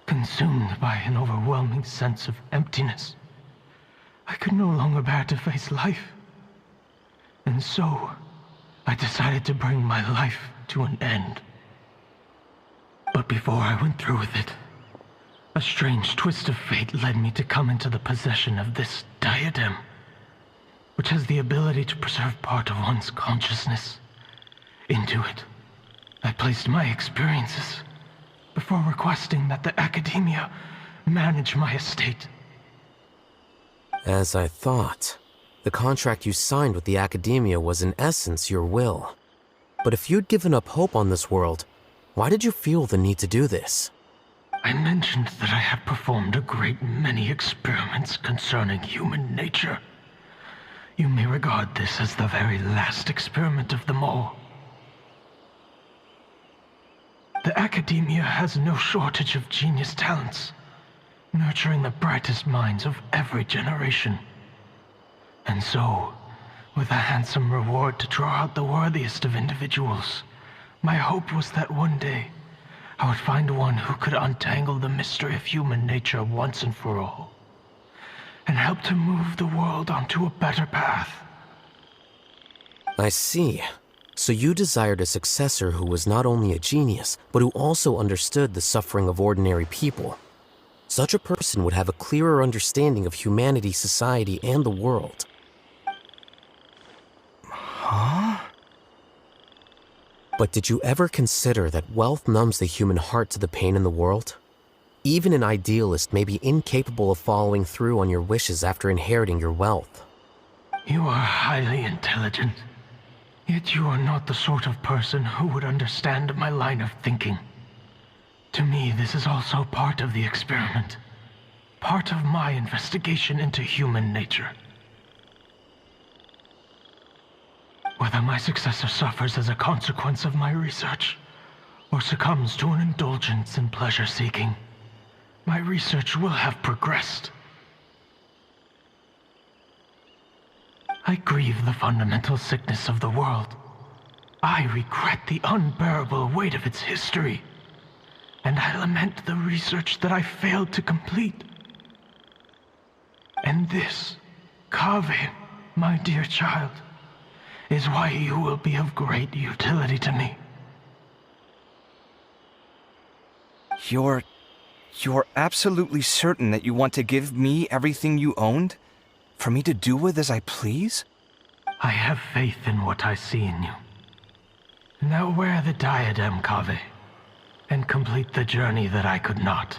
Consumed by an overwhelming sense of emptiness, I could no longer bear to face life. And so, I decided to bring my life to an end. But before I went through with it, a strange twist of fate led me to come into the possession of this diadem, which has the ability to preserve part of one's consciousness. Into it, I placed my experiences before requesting that the academia manage my estate. As I thought, the contract you signed with the academia was in essence your will. But if you'd given up hope on this world, why did you feel the need to do this? I mentioned that I have performed a great many experiments concerning human nature. You may regard this as the very last experiment of them all. The academia has no shortage of genius talents, nurturing the brightest minds of every generation. And so, with a handsome reward to draw out the worthiest of individuals, my hope was that one day, I would find one who could untangle the mystery of human nature once and for all, and help to move the world onto a better path. I see. So you desired a successor who was not only a genius, but who also understood the suffering of ordinary people. Such a person would have a clearer understanding of humanity, society, and the world. Huh? But did you ever consider that wealth numbs the human heart to the pain in the world? Even an idealist may be incapable of following through on your wishes after inheriting your wealth. You are highly intelligent, yet you are not the sort of person who would understand my line of thinking. To me, this is also part of the experiment, part of my investigation into human nature. Whether my successor suffers as a consequence of my research, or succumbs to an indulgence in pleasure-seeking, my research will have progressed. I grieve the fundamental sickness of the world. I regret the unbearable weight of its history, and I lament the research that I failed to complete. And this, Kaveh, my dear child, is why you will be of great utility to me. You're absolutely certain that you want to give me everything you owned? For me to do with as I please? I have faith in what I see in you. Now wear the diadem, Kaveh, and complete the journey that I could not.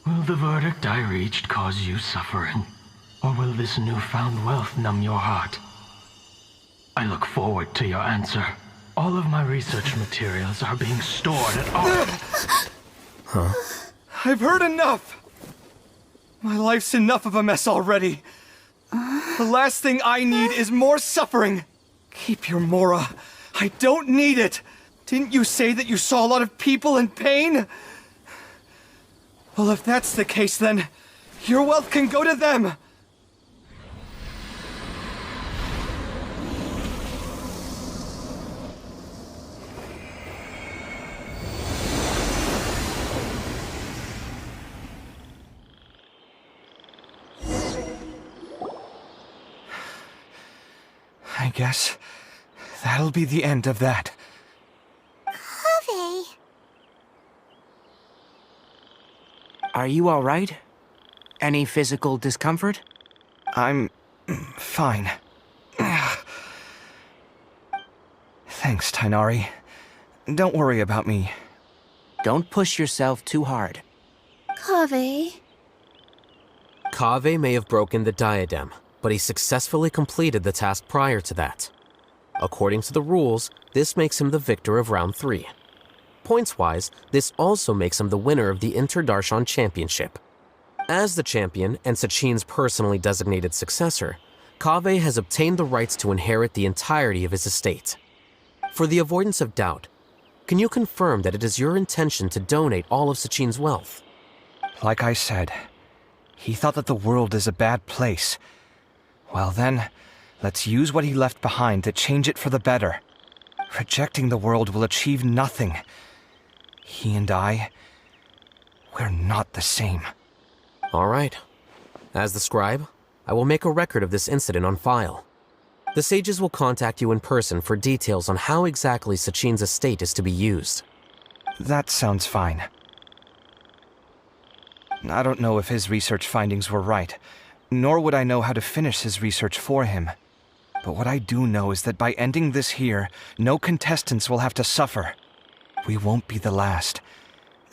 Will the verdict I reached cause you suffering? Or will this newfound wealth numb your heart? I look forward to your answer. All of my research materials are being stored at all. Huh? I've heard enough! My life's enough of a mess already. The last thing I need is more suffering. Keep your Mora. I don't need it. Didn't you say that you saw a lot of people in pain? Well, if that's the case, then your wealth can go to them. I guess that'll be the end of that. Kaveh. Are you alright? Any physical discomfort? I'm fine. Thanks, Tainari. Don't worry about me. Don't push yourself too hard. Kaveh. Kaveh may have broken the diadem, but he successfully completed the task prior to that. According to the rules, this makes him the victor of round 3. Points-wise, this also makes him the winner of the Inter-Darshan Championship. As the champion and Sachin's personally designated successor, Kaveh has obtained the rights to inherit the entirety of his estate. For the avoidance of doubt, can you confirm that it is your intention to donate all of Sachin's wealth? Like I said, he thought that the world is a bad place. Well then, let's use what he left behind to change it for the better. Rejecting the world will achieve nothing. He and I, we're not the same. All right. As the scribe, I will make a record of this incident on file. The sages will contact you in person for details on how exactly Sachin's estate is to be used. That sounds fine. I don't know if his research findings were right, nor would I know how to finish his research for him. But what I do know is that by ending this here, no contestants will have to suffer. We won't be the last.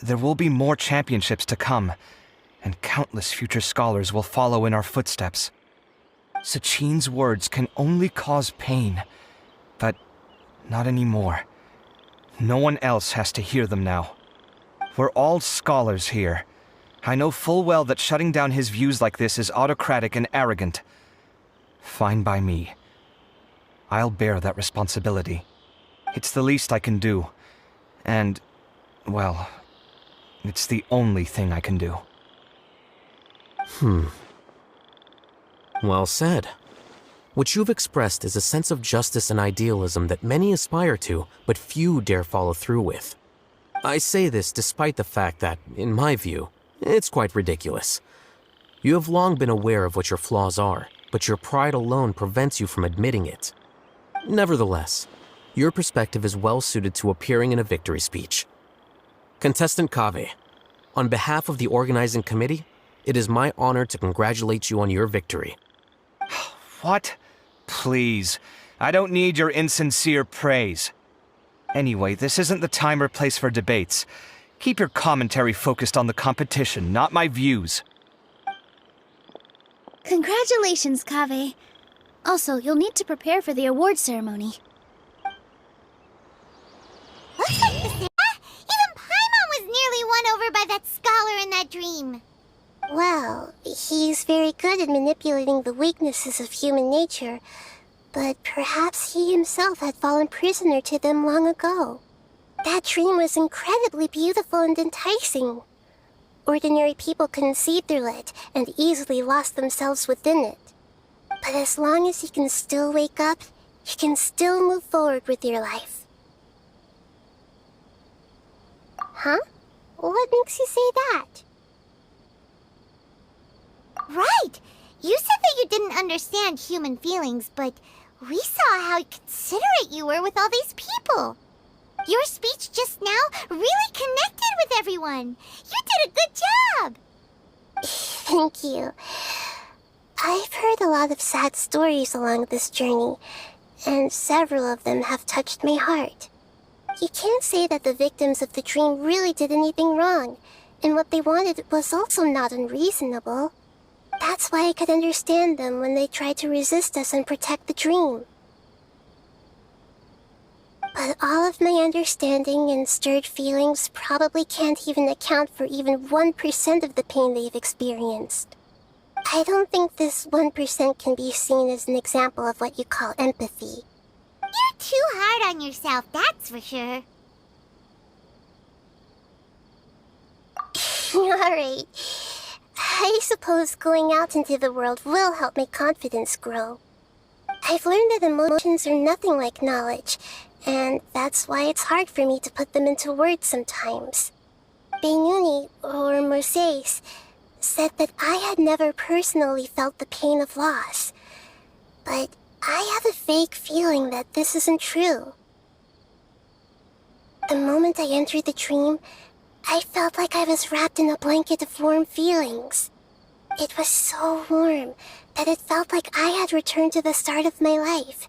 There will be more championships to come, and countless future scholars will follow in our footsteps. Sachin's words can only cause pain, but not anymore. No one else has to hear them now. We're all scholars here. I know full well that shutting down his views like this is autocratic and arrogant. Fine by me. I'll bear that responsibility. It's the least I can do. And, well, it's the only thing I can do. Well said. What you've expressed is a sense of justice and idealism that many aspire to, but few dare follow through with. I say this despite the fact that, in my view, it's quite ridiculous. You have long been aware of what your flaws are, but your pride alone prevents you from admitting it. Nevertheless, your perspective is well suited to appearing in a victory speech. Contestant Kaveh, on behalf of the organizing committee, it is my honor to congratulate you on your victory. What? Please, I don't need your insincere praise. Anyway, this isn't the time or place for debates. Keep your commentary focused on the competition, not my views. Congratulations, Kaveh. Also, you'll need to prepare for the award ceremony. Looks like the even Paimon was nearly won over by that scholar in that dream. Well, he's very good at manipulating the weaknesses of human nature, but perhaps he himself had fallen prisoner to them long ago. That dream was incredibly beautiful and enticing. Ordinary people couldn't see through it and easily lost themselves within it. But as long as you can still wake up, you can still move forward with your life. Huh? What makes you say that? Right! You said that you didn't understand human feelings, but we saw how considerate you were with all these people. Your speech just now really connected with everyone. You did a good job. Thank you. I've heard a lot of sad stories along this journey, and several of them have touched my heart. You can't say that the victims of the dream really did anything wrong, and what they wanted was also not unreasonable. That's why I could understand them when they tried to resist us and protect the dream. But all of my understanding and stirred feelings probably can't even account for even 1% of the pain they've experienced. I don't think this 1% can be seen as an example of what you call empathy. You're too hard on yourself, that's for sure. Alright. I suppose going out into the world will help my confidence grow. I've learned that emotions are nothing like knowledge, and that's why it's hard for me to put them into words sometimes. Benuni, or Mercedes, said that I had never personally felt the pain of loss. But I have a vague feeling that this isn't true. The moment I entered the dream, I felt like I was wrapped in a blanket of warm feelings. It was so warm that it felt like I had returned to the start of my life,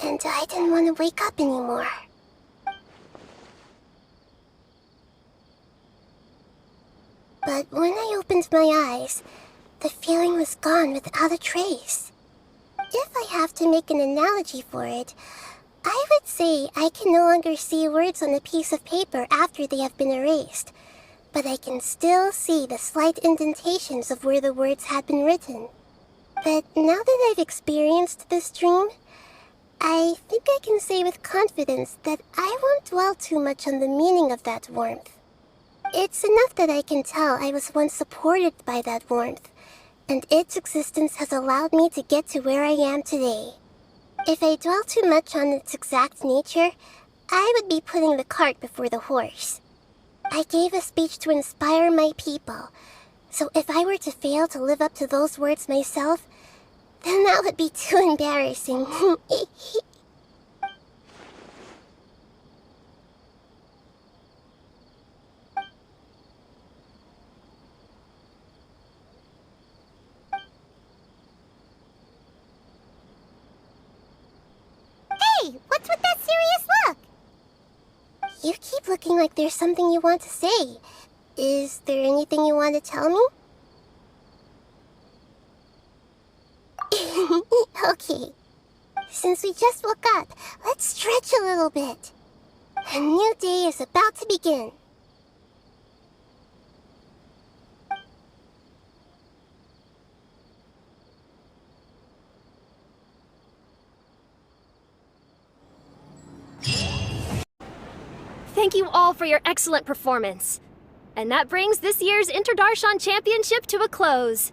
and I didn't want to wake up anymore. But when I opened my eyes, the feeling was gone without a trace. If I have to make an analogy for it, I would say I can no longer see words on a piece of paper after they have been erased, but I can still see the slight indentations of where the words had been written. But now that I've experienced this dream, I think I can say with confidence that I won't dwell too much on the meaning of that warmth. It's enough that I can tell I was once supported by that warmth, and its existence has allowed me to get to where I am today. If I dwell too much on its exact nature, I would be putting the cart before the horse. I gave a speech to inspire my people, so if I were to fail to live up to those words myself, then that would be too embarrassing. Hey, what's with that serious look? You keep looking like there's something you want to say. Is there anything you want to tell me? Okay. Since we just woke up, let's stretch a little bit. A new day is about to begin. Thank you all for your excellent performance. And that brings this year's Interdarshan Championship to a close.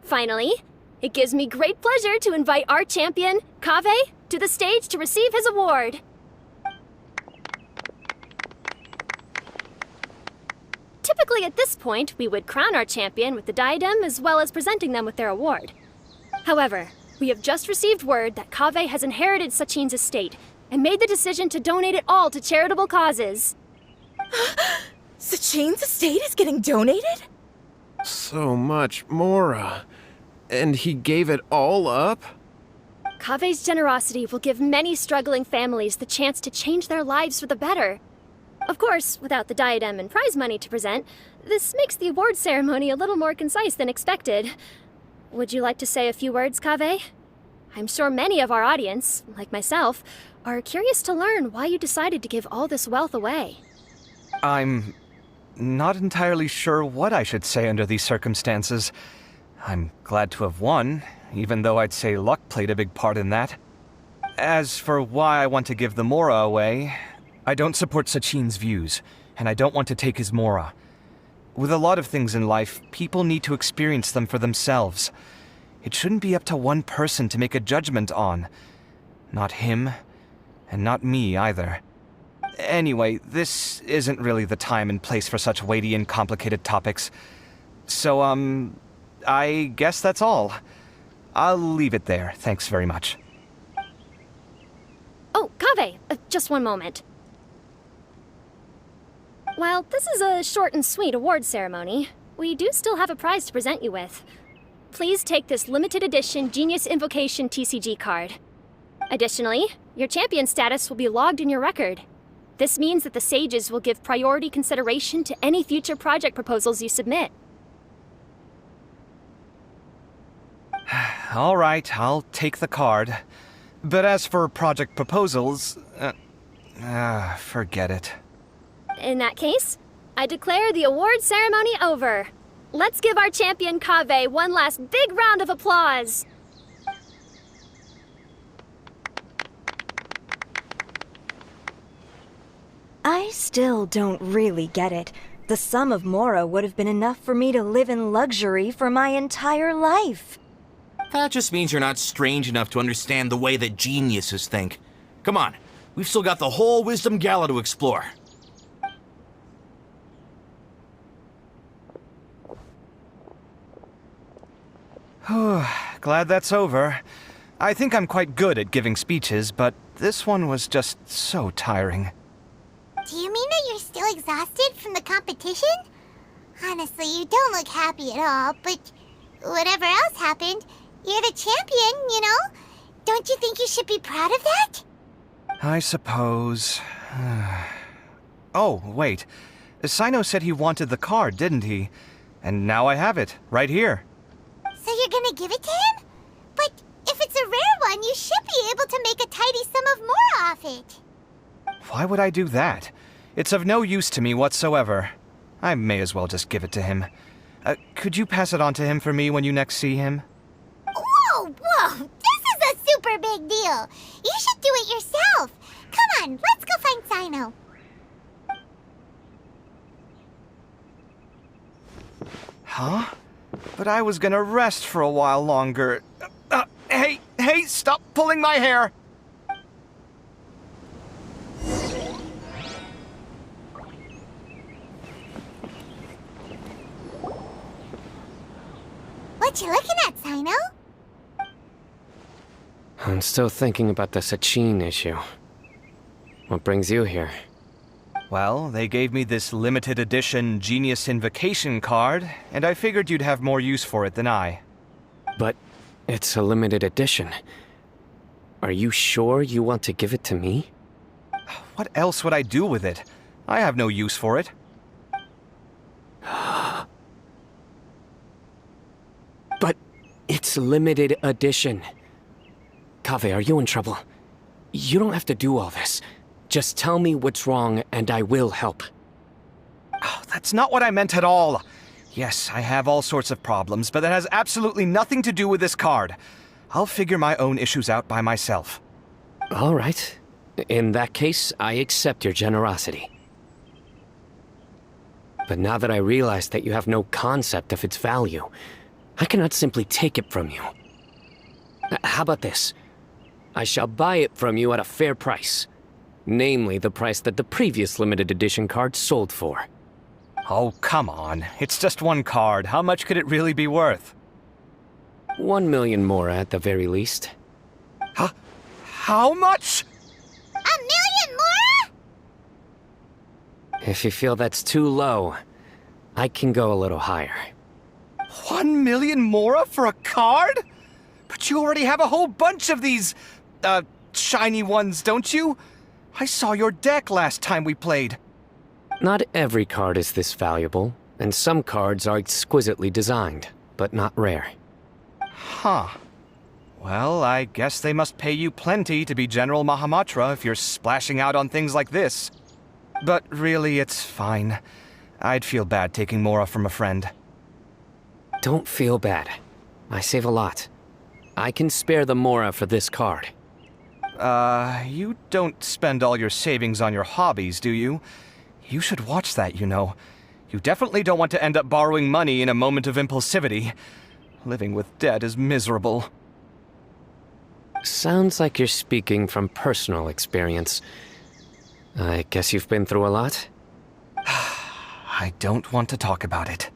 Finally, it gives me great pleasure to invite our champion, Kaveh, to the stage to receive his award. Typically at this point, we would crown our champion with the diadem as well as presenting them with their award. However, we have just received word that Kaveh has inherited Sachin's estate and made the decision to donate it all to charitable causes. Sachin's estate is getting donated? So much, Mora. And he gave it all up? Kaveh's generosity will give many struggling families the chance to change their lives for the better. Of course, without the diadem and prize money to present, this makes the award ceremony a little more concise than expected. Would you like to say a few words, Kaveh? I'm sure many of our audience, like myself, are curious to learn why you decided to give all this wealth away. I'm not entirely sure what I should say under these circumstances. I'm glad to have won, even though I'd say luck played a big part in that. As for why I want to give the Mora away, I don't support Sachin's views, and I don't want to take his Mora. With a lot of things in life, people need to experience them for themselves. It shouldn't be up to one person to make a judgment on. Not him, and not me either. Anyway, this isn't really the time and place for such weighty and complicated topics. So, I guess that's all. I'll leave it there, thanks very much. Oh, Kaveh, just one moment. While this is a short and sweet award ceremony, we do still have a prize to present you with. Please take this limited edition Genius Invocation TCG card. Additionally, your champion status will be logged in your record. This means that the Sages will give priority consideration to any future project proposals you submit. All right, I'll take the card. But as for project proposals, forget it. In that case, I declare the award ceremony over. Let's give our champion Kaveh one last big round of applause. still don't really get it. The sum of Mora would have been enough for me to live in luxury for my entire life. That just means you're not strange enough to understand the way that geniuses think. Come on, we've still got the whole Wisdom Gala to explore. Glad that's over. I think I'm quite good at giving speeches, but this one was just so tiring. Do you mean that you're still exhausted from the competition? Honestly, you don't look happy at all, but whatever else happened, you're the champion, you know? Don't you think you should be proud of that? I suppose. Oh, wait. Sino said he wanted the card, didn't he? And now I have it, right here. So you're gonna give it to him? But if it's a rare one, you should be able to make a tidy sum of more off it. Why would I do that? It's of no use to me whatsoever. I may as well just give it to him. Could you pass it on to him for me when you next see him? Whoa, whoa! This is a super big deal! You should do it yourself! Come on, let's go find Sino. Huh? But I was gonna rest for a while longer. Hey, stop pulling my hair! What you looking at, Sino? I'm still thinking about the Sachin issue. What brings you here? Well, they gave me this limited edition Genius Invocation card, and I figured you'd have more use for it than I. But it's a limited edition. Are you sure you want to give it to me? What else would I do with it? I have no use for it. But it's limited edition. Kaveh, are you in trouble? You don't have to do all this. Just tell me what's wrong and I will help. Oh, that's not what I meant at all. Yes, I have all sorts of problems, but that has absolutely nothing to do with this card. I'll figure my own issues out by myself. All right. In that case, I accept your generosity. But now that I realize that you have no concept of its value, I cannot simply take it from you. How about this? I shall buy it from you at a fair price. Namely, the price that the previous limited edition card sold for. Oh, come on. It's just one card. How much could it really be worth? 1 million more at the very least. Huh? How much? 1 million more? If you feel that's too low, I can go a little higher. 1 million more for a card? But you already have a whole bunch of these, shiny ones, don't you? I saw your deck last time we played. Not every card is this valuable, and some cards are exquisitely designed, but not rare. Huh. Well, I guess they must pay you plenty to be General Mahamatra if you're splashing out on things like this. But really, it's fine. I'd feel bad taking Mora from a friend. Don't feel bad. I save a lot. I can spare the Mora for this card. You don't spend all your savings on your hobbies, do you? You should watch that, you know. You definitely don't want to end up borrowing money in a moment of impulsivity. Living with debt is miserable. Sounds like you're speaking from personal experience. I guess you've been through a lot? I don't want to talk about it.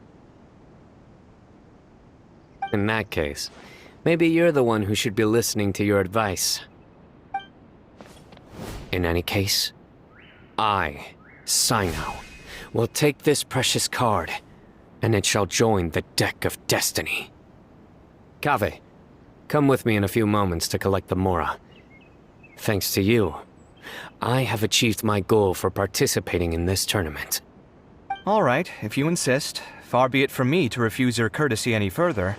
In that case, maybe you're the one who should be listening to your advice. In any case, I, Sino, will take this precious card, and it shall join the deck of destiny. Kaveh, come with me in a few moments to collect the Mora. Thanks to you, I have achieved my goal for participating in this tournament. All right, if you insist. Far be it from me to refuse your courtesy any further.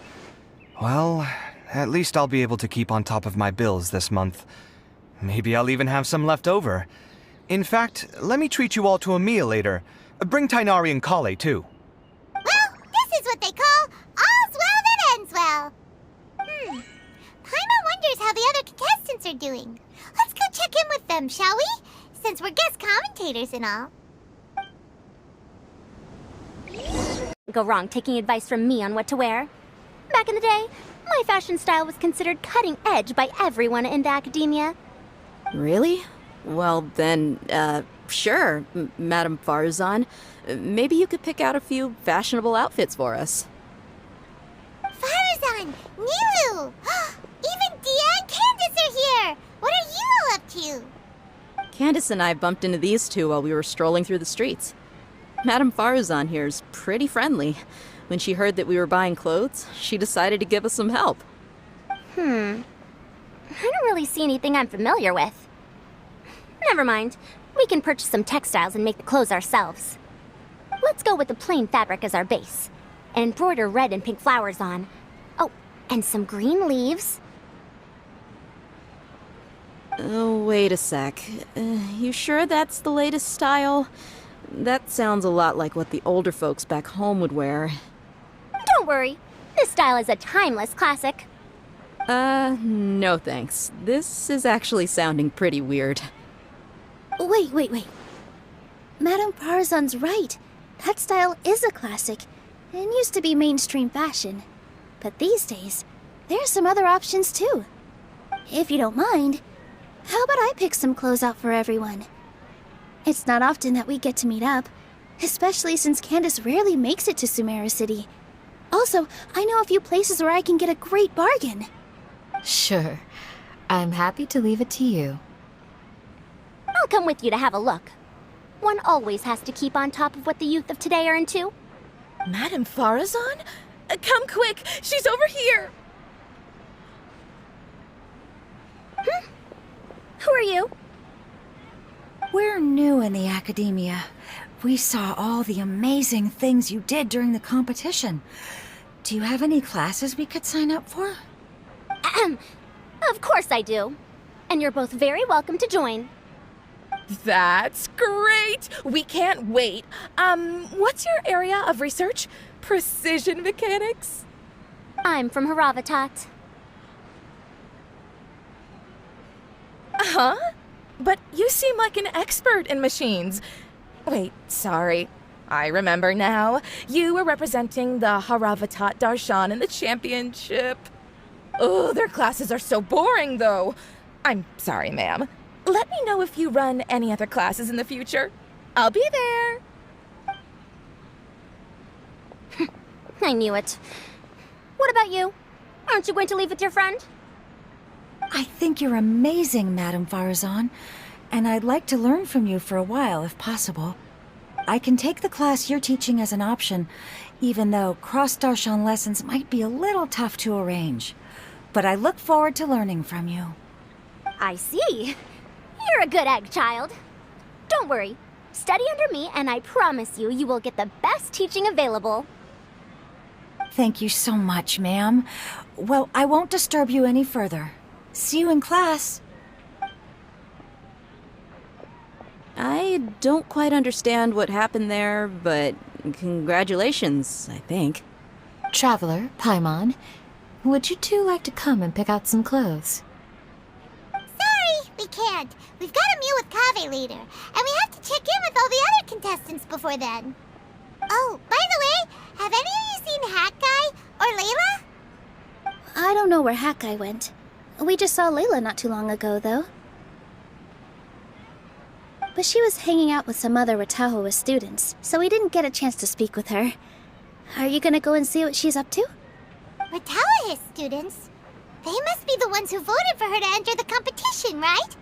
Well, at least I'll be able to keep on top of my bills this month. Maybe I'll even have some left over. In fact, let me treat you all to a meal later. Bring Tighnari and Kale, too. Well, this is what they call all's well that ends well. Paimon wonders how the other contestants are doing. Let's go check in with them, shall we? Since we're guest commentators and all. go wrong taking advice from me on what to wear. Back in the day, my fashion style was considered cutting edge by everyone in the academia. Really? Well, then, sure, Madame Farzan. Maybe you could pick out a few fashionable outfits for us. Farazan! Nilu! Even Dia and Candace are here! What are you all up to? Candace and I bumped into these two while we were strolling through the streets. Madame Farzan here's pretty friendly. When she heard that we were buying clothes, she decided to give us some help. I don't really see anything I'm familiar with. Never mind. We can purchase some textiles and make the clothes ourselves. Let's go with the plain fabric as our base. And embroider red and pink flowers on. Oh, and some green leaves. Oh, wait a sec. You sure that's the latest style? That sounds a lot like what the older folks back home would wear. Don't worry. This style is a timeless classic. No thanks. This is actually sounding pretty weird. Wait. Madame Farzan's right. That style is a classic and used to be mainstream fashion. But these days, there's some other options too. If you don't mind, how about I pick some clothes out for everyone? It's not often that we get to meet up, especially since Candace rarely makes it to Sumeru City. Also, I know a few places where I can get a great bargain. Sure. I'm happy to leave it to you. I'll come with you to have a look. One always has to keep on top of what the youth of today are into. Madame Farazan? Come quick! She's over here! Who are you? We're new in the academia. We saw all the amazing things you did during the competition. Do you have any classes we could sign up for? Of course I do. And you're both very welcome to join. That's great! We can't wait. What's your area of research? Precision mechanics? I'm from Haravatat. Huh? But you seem like an expert in machines. Wait, sorry. I remember now. You were representing the Haravatat Darshan in the championship. Oh, their classes are so boring, though. I'm sorry, ma'am. Let me know if you run any other classes in the future. I'll be there. I knew it. What about you? Aren't you going to leave with your friend? I think you're amazing, Madame Farazan, and I'd like to learn from you for a while, if possible. I can take the class you're teaching as an option, even though cross-Darshan lessons might be a little tough to arrange. But I look forward to learning from you. I see. You're a good egg, child. Don't worry. Study under me, and I promise you, you will get the best teaching available. Thank you so much, ma'am. Well, I won't disturb you any further. See you in class. I don't quite understand what happened there, but congratulations, I think. Traveler, Paimon, would you two like to come and pick out some clothes? Sorry, we can't. We've got a meal with Kaveh later, and we have to check in with all the other contestants before then. Oh, by the way, have any of you seen Hat Guy or Layla? I don't know where Hat Guy went. We just saw Layla not too long ago, though. But she was hanging out with some other Ratahoa students, so we didn't get a chance to speak with her. Are you gonna go and see what she's up to? Ratahoa students? They must be the ones who voted for her to enter the competition, right?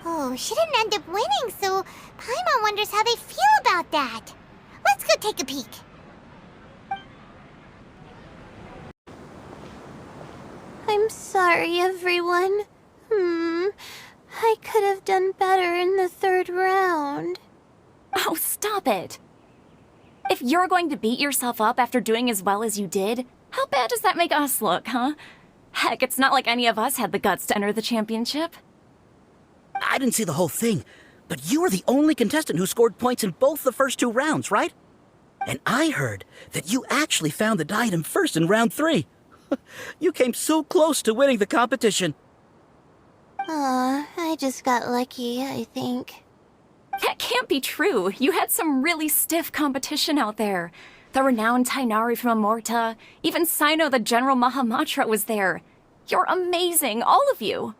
Oh, she didn't end up winning, so Paimon wonders how they feel about that. Let's go take a peek. I'm sorry, everyone. I could have done better in the third round. Oh, stop it! If you're going to beat yourself up after doing as well as you did, how bad does that make us look, huh? Heck, it's not like any of us had the guts to enter the championship. I didn't see the whole thing, but you were the only contestant who scored points in both the first 2 rounds, right? And I heard that you actually found the diadem first in round 3. You came so close to winning the competition. Aw, I just got lucky, I think. That can't be true. You had some really stiff competition out there. The renowned Tainari from Amorta, even Sino the General Mahamatra was there. You're amazing, all of you.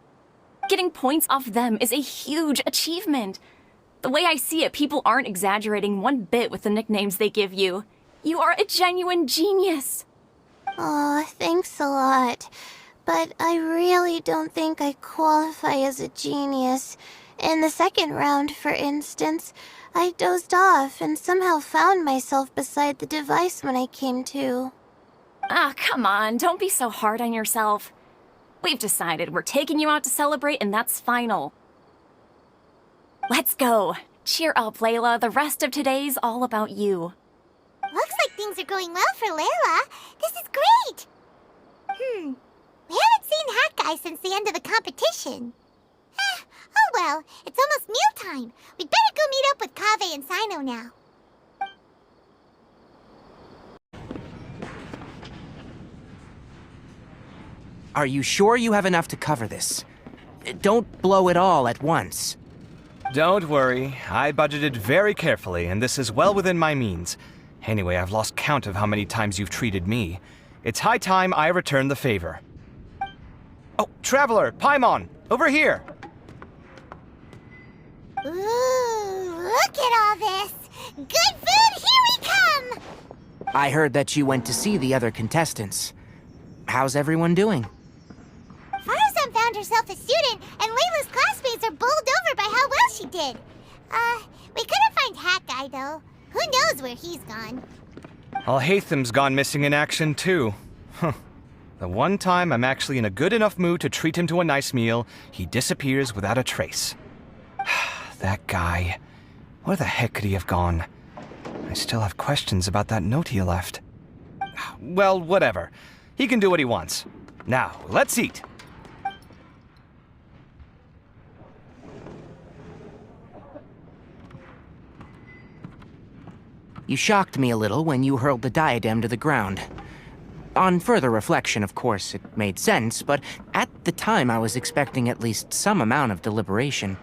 Getting points off them is a huge achievement. The way I see it, people aren't exaggerating one bit with the nicknames they give you. You are a genuine genius. Aw, thanks a lot. But I really don't think I qualify as a genius. In the second round, for instance, I dozed off and somehow found myself beside the device when I came to. Ah, come on, don't be so hard on yourself. We've decided we're taking you out to celebrate, and that's final. Let's go. Cheer up, Layla. The rest of today's all about you. Looks like things are going well for Layla. This is great! We haven't seen Hat Guy since the end of the competition. Oh well, it's almost mealtime. We'd better go meet up with Kaveh and Sino now. Are you sure you have enough to cover this? Don't blow it all at once. Don't worry. I budgeted very carefully, and this is well within my means. Anyway, I've lost count of how many times you've treated me. It's high time I return the favor. Oh, Traveler, Paimon, over here! Ooh, look at all this! Good food, here we come! I heard that you went to see the other contestants. How's everyone doing? Faruzan found herself a student, and Layla's classmates are bowled over by how well she did. We couldn't find Hat Guy, though. Who knows where he's gone? Al-Haytham's gone missing in action, too. Huh. The one time I'm actually in a good enough mood to treat him to a nice meal, he disappears without a trace. That guy. Where the heck could he have gone? I still have questions about that note he left. Well, whatever. He can do what he wants. Now, let's eat. You shocked me a little when you hurled the diadem to the ground. On further reflection, of course, it made sense, but at the time I was expecting at least some amount of deliberation.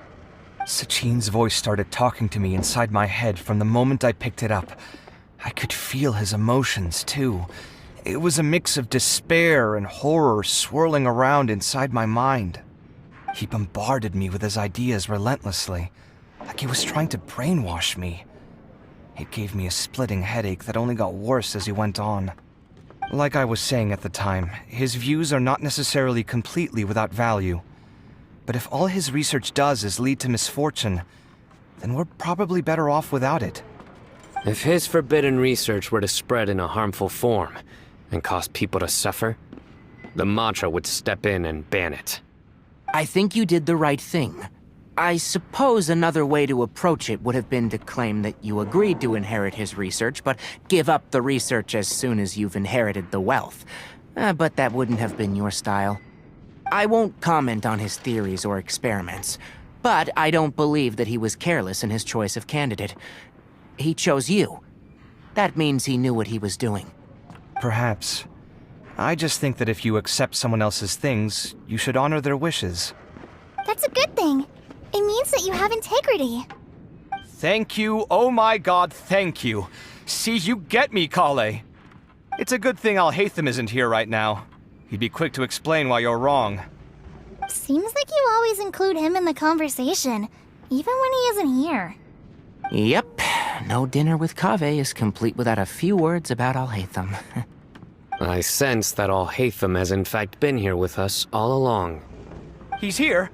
Sachin's voice started talking to me inside my head from the moment I picked it up. I could feel his emotions, too. It was a mix of despair and horror swirling around inside my mind. He bombarded me with his ideas relentlessly, like he was trying to brainwash me. It gave me a splitting headache that only got worse as he went on. Like I was saying at the time, his views are not necessarily completely without value. But if all his research does is lead to misfortune, then we're probably better off without it. If his forbidden research were to spread in a harmful form and cause people to suffer, the Mantra would step in and ban it. I think you did the right thing. I suppose another way to approach it would have been to claim that you agreed to inherit his research, but give up the research as soon as you've inherited the wealth. But that wouldn't have been your style. I won't comment on his theories or experiments, but I don't believe that he was careless in his choice of candidate. He chose you. That means he knew what he was doing. Perhaps. I just think that if you accept someone else's things, you should honor their wishes. That's a good thing. It means that you have integrity. Thank you, oh my god, thank you. See, you get me, Kale. It's a good thing Al-Haytham isn't here right now. He'd be quick to explain why you're wrong. Seems like you always include him in the conversation, even when he isn't here. Yep, no dinner with Kaveh is complete without a few words about Al-Haytham. I sense that Al-Haytham has in fact been here with us all along. He's here?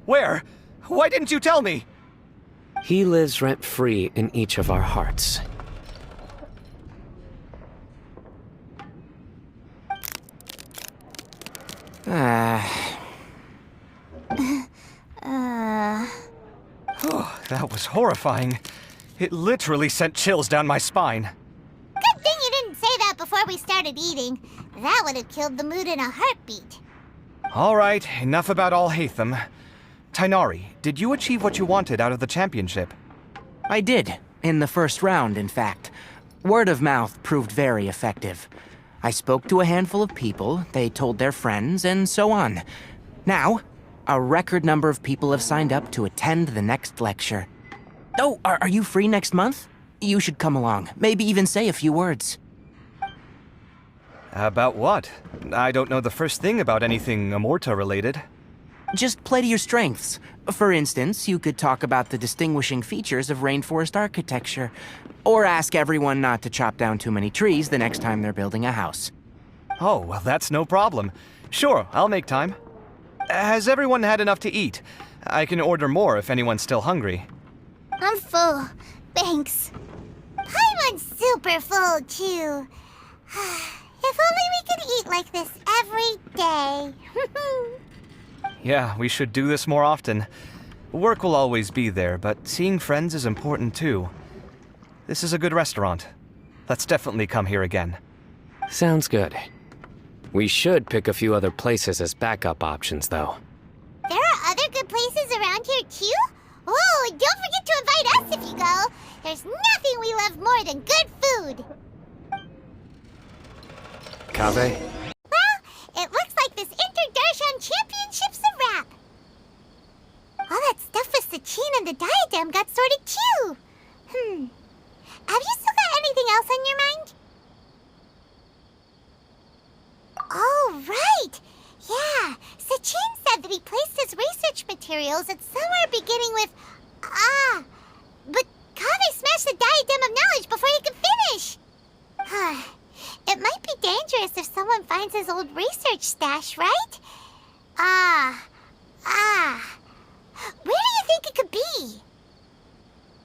Where? Why didn't you tell me? He lives rent-free in each of our hearts. Oh, that was horrifying. It literally sent chills down my spine. Good thing you didn't say that before we started eating. That would have killed the mood in a heartbeat. All right, enough about Al-Haytham. Tainari, did you achieve what you wanted out of the championship? I did, in the first round, in fact. Word of mouth proved very effective. I spoke to a handful of people, they told their friends, and so on. Now, a record number of people have signed up to attend the next lecture. Oh, are you free next month? You should come along, maybe even say a few words. About what? I don't know the first thing about anything Amorta related. Just play to your strengths. For instance, you could talk about the distinguishing features of rainforest architecture, or ask everyone not to chop down too many trees the next time they're building a house. Oh, well, that's no problem. Sure, I'll make time. Has everyone had enough to eat? I can order more if anyone's still hungry. I'm full. Thanks. Paimon's super full, too. If only we could eat like this every day. Yeah, we should do this more often. Work will always be there, but seeing friends is important too. This is a good restaurant. Let's definitely come here again. Sounds good. We should pick a few other places as backup options, though. There are other good places around here, too? Oh, and don't forget to invite us if you go. There's nothing we love more than good food. Kaveh? Well, it looks like this Inter-Darshan Championship's a wrap. All that stuff with Sachin and the diadem got sorted, too. Have you still got anything else on your mind? Oh, right! Yeah, Sachin said that he placed his research materials at somewhere beginning with but Kaveh smashed the diadem of knowledge before he could finish! It might be dangerous if someone finds his old research stash, right? Where do you think it could be?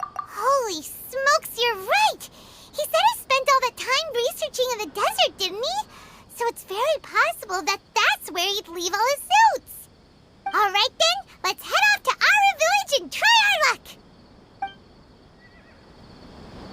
Holy smokes, you're right! He said he spent all the time researching in the desert, didn't he? So it's very possible that that's where he'd leave all his